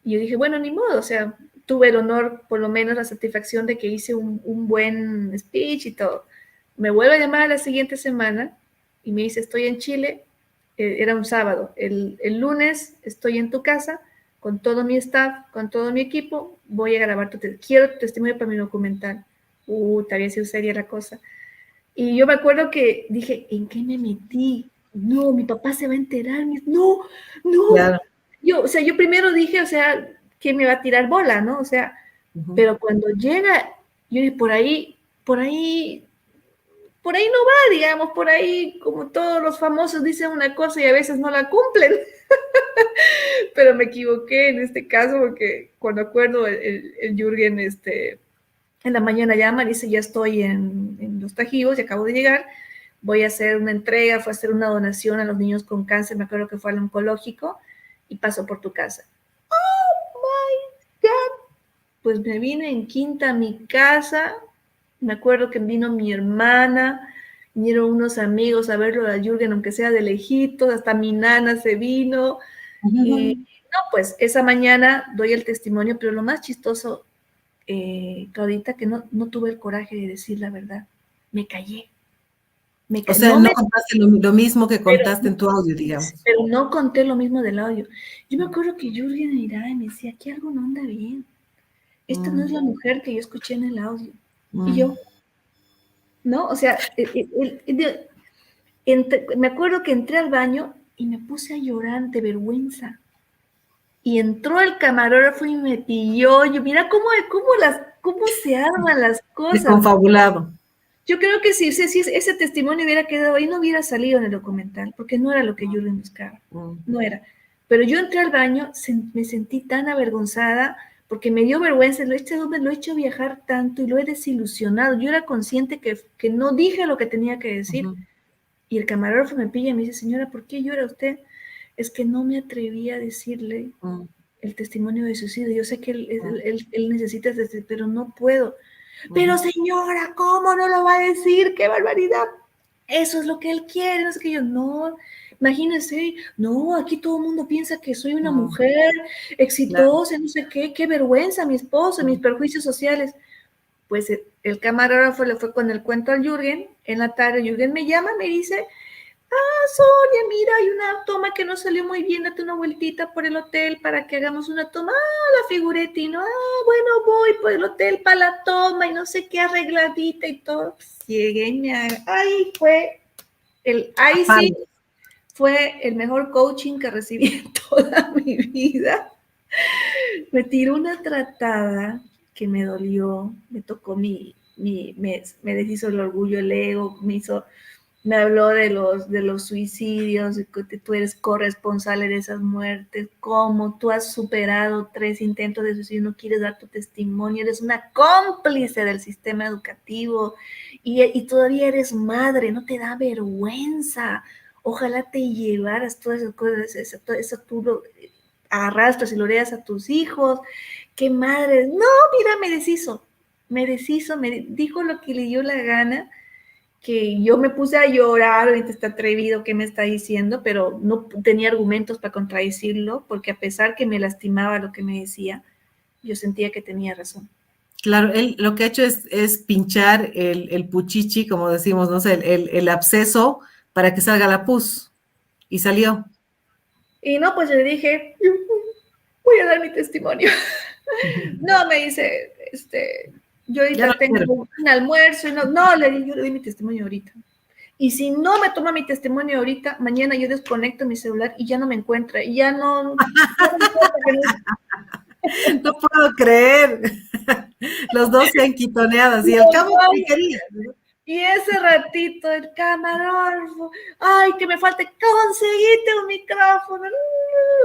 Y yo dije, bueno, ni modo, o sea, tuve el honor, por lo menos la satisfacción de que hice un buen speech y todo. Me vuelve a llamar a la siguiente semana y me dice, estoy en Chile, era un sábado, el lunes estoy en tu casa con todo mi staff, con todo mi equipo, voy a grabar quiero tu testimonio para mi documental. Te había sido seria la cosa. Y yo me acuerdo que dije, ¿en qué me metí? No, mi papá se va a enterar. No, Claro. Yo primero dije, o sea, ¿quién me va a tirar bola, no? O sea, pero cuando llega, yo dije, por ahí no va, digamos, por ahí, como todos los famosos dicen una cosa y a veces no la cumplen. Pero me equivoqué en este caso, porque cuando acuerdo, el Jürgen, en la mañana llama, dice, ya estoy en Los Tajivos y acabo de llegar, voy a hacer una entrega, fue a hacer una donación a los niños con cáncer, me acuerdo que fue al oncológico, y paso por tu casa. ¡Oh, my God! Pues me vine en quinta a mi casa, me acuerdo que vino mi hermana, vinieron unos amigos a verlo a Jürgen, aunque sea de lejitos, hasta mi nana se vino, y no, pues esa mañana doy el testimonio, pero lo más chistoso, Claudita, que no tuve el coraje de decir la verdad, me callé. O sea, no contaste lo mismo que contaste en tu audio, digamos. Pero no conté lo mismo del audio. Yo me acuerdo que Jürgen me miraba y me decía, aquí algo no anda bien. Esta no es la mujer que yo escuché en el audio. Y yo, ¿no? O sea, me acuerdo que entré al baño y me puse a llorar de vergüenza. Y entró el camarógrafo y me pilló. Yo, mira cómo se arman las cosas. Desconfabulado. Yo creo que si ese testimonio hubiera quedado ahí, no hubiera salido en el documental, porque no era lo que Jürgen buscaba, no era. Pero yo entré al baño, me sentí tan avergonzada, porque me dio vergüenza, lo he hecho viajar tanto y lo he desilusionado. Yo era consciente que no dije lo que tenía que decir. Y el camarógrafo me pilla y me dice, señora, ¿por qué llora usted? Es que no me atreví a decirle el testimonio de suicidio. Yo sé que él necesita, pero no puedo. Pero señora, ¿cómo no lo va a decir? ¡Qué barbaridad! Eso es lo que él quiere, no sé qué. Yo, no, imagínense, no, aquí todo el mundo piensa que soy una mujer exitosa, no sé qué vergüenza, mi esposo, mis perjuicios sociales. Pues el camarógrafo le fue con el cuento al Jürgen, en la tarde Jürgen me llama, me dice, Sonia, mira, hay una toma que no salió muy bien, date una vueltita por el hotel para que hagamos una toma. La figureta, y no, bueno, voy por el hotel para la toma y no sé qué, arregladita y todo. Pues, llegué, ahí sí fue el mejor coaching que recibí en toda mi vida. Me tiró una tratada que me dolió, me tocó me deshizo el orgullo, el ego, me habló de los suicidios, de que tú eres corresponsable de esas muertes, cómo tú has superado 3 intentos de suicidio, no quieres dar tu testimonio, eres una cómplice del sistema educativo y todavía eres madre, no te da vergüenza. ojalá te llevaras todas esas cosas, eso tú lo arrastras y lo heredas a tus hijos, qué madre, no, mira, me deshizo, me dijo lo que le dio la gana, que yo me puse a llorar, ahorita está atrevido, ¿qué me está diciendo? Pero no tenía argumentos para contradecirlo, porque a pesar que me lastimaba lo que me decía, yo sentía que tenía razón. Claro, él lo que ha hecho es pinchar el puchichi, como decimos, no sé, el absceso para que salga la pus. Y salió. Y no, pues yo le dije, voy a dar mi testimonio. No, me dice, yo ahorita No tengo un almuerzo, y no, le dije, yo le doy mi testimonio ahorita. Y si no me toma mi testimonio ahorita, mañana yo desconecto mi celular y ya no me encuentra, y ya no No puedo creer. Los dos se han quitoneado así. El cabo que quería. Y ese ratito, el camarógrafo, ay, que me falte, conseguiste un micrófono.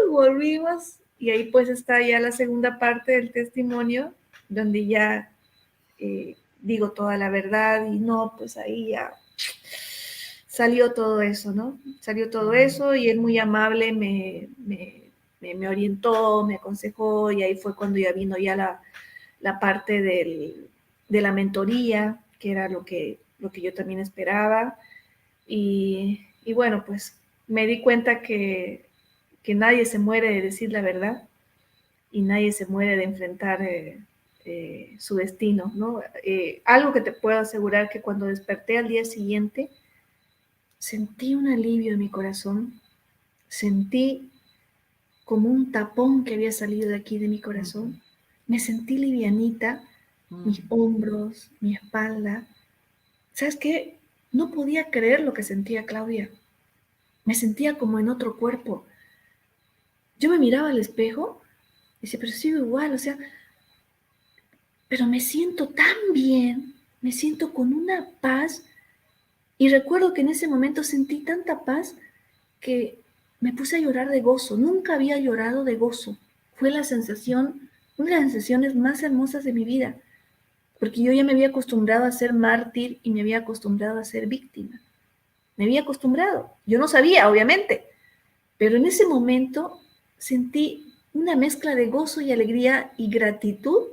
Volvimos, y ahí pues está ya la segunda parte del testimonio, donde ya digo toda la verdad, y no, pues ahí ya salió todo eso, ¿no? Salió todo eso, y él muy amable me orientó, me aconsejó, y ahí fue cuando ya vino ya la parte de la mentoría, que era lo que yo también esperaba. Y bueno, pues me di cuenta que nadie se muere de decir la verdad y nadie se muere de enfrentar su destino, ¿no? Algo que te puedo asegurar, que cuando desperté al día siguiente, sentí un alivio en mi corazón, sentí como un tapón que había salido de aquí de mi corazón, me sentí livianita, mis hombros, mi espalda. ¿Sabes qué? No podía creer lo que sentía, Claudia. Me sentía como en otro cuerpo. Yo me miraba al espejo y decía, pero sigo igual, o sea, pero me siento tan bien, me siento con una paz. Y recuerdo que en ese momento sentí tanta paz que me puse a llorar de gozo. Nunca había llorado de gozo. Fue la sensación, una de las sensaciones más hermosas de mi vida, porque yo ya me había acostumbrado a ser mártir y me había acostumbrado a ser víctima. Me había acostumbrado. Yo no sabía, obviamente, pero en ese momento sentí una mezcla de gozo y alegría y gratitud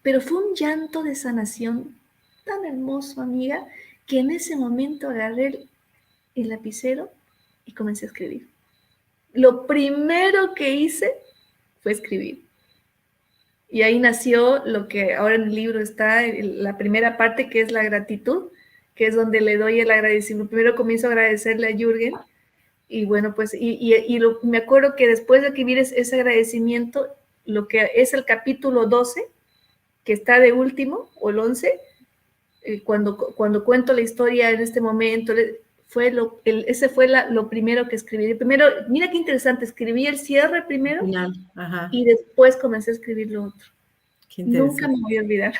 pero fue un llanto de sanación tan hermoso, amiga, que en ese momento agarré el lapicero y comencé a escribir. Lo primero que hice fue escribir. Y ahí nació lo que ahora en el libro está, la primera parte, que es la gratitud, que es donde le doy el agradecimiento. Primero comienzo a agradecerle a Jürgen, y bueno, pues, me acuerdo que después de escribir ese agradecimiento, lo que es el capítulo 12, que está de último, o el 11, cuando cuento la historia en este momento, ese fue lo primero que escribí. Primero, mira qué interesante, escribí el cierre primero, y después comencé a escribir lo otro. Nunca me voy a olvidar.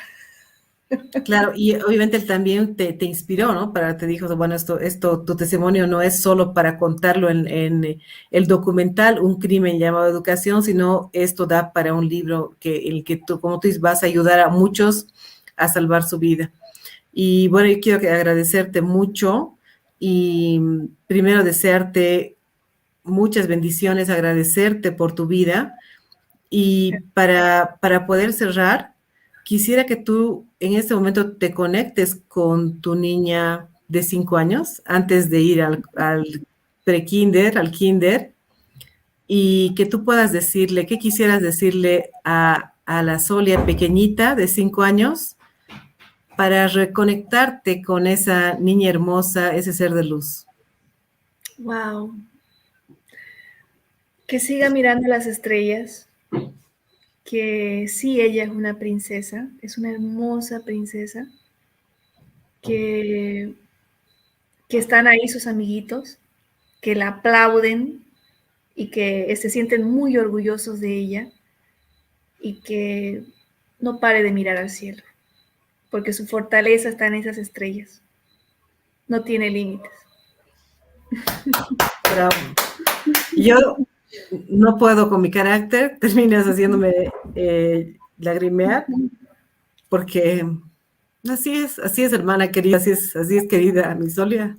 Claro, y obviamente él también te inspiró, ¿no? Te dijo, bueno, tu testimonio no es solo para contarlo en el documental Un crimen llamado educación, sino esto da para un libro el que tú, como tú dices, vas a ayudar a muchos a salvar su vida. Y bueno, yo quiero agradecerte mucho y primero desearte muchas bendiciones, agradecerte por tu vida, y para poder cerrar, quisiera que tú en este momento te conectes con tu niña de 5 años antes de ir al pre-kinder, al kinder, y que tú puedas decirle, ¿qué quisieras decirle a la Solia pequeñita de 5 años para reconectarte con esa niña hermosa, ese ser de luz? Wow. Que siga mirando las estrellas, que sí, ella es una princesa, es una hermosa princesa, que están ahí sus amiguitos, que la aplauden y que se sienten muy orgullosos de ella, y que no pare de mirar al cielo, porque su fortaleza está en esas estrellas. No tiene límites. Bravo. Yo no puedo con mi carácter, terminas haciéndome lagrimear, porque así es, hermana querida, así es querida mi Solia.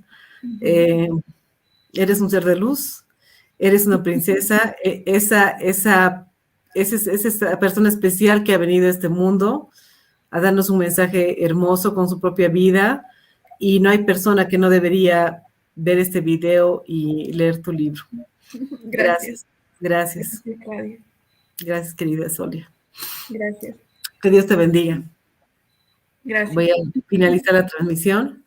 Eres un ser de luz, eres una princesa, esa persona especial que ha venido a este mundo a darnos un mensaje hermoso con su propia vida, y no hay persona que no debería ver este video y leer tu libro. Gracias. Gracias. Gracias, Claudia. Gracias, querida Solia. Gracias. Que Dios te bendiga. Gracias. Voy a finalizar la transmisión.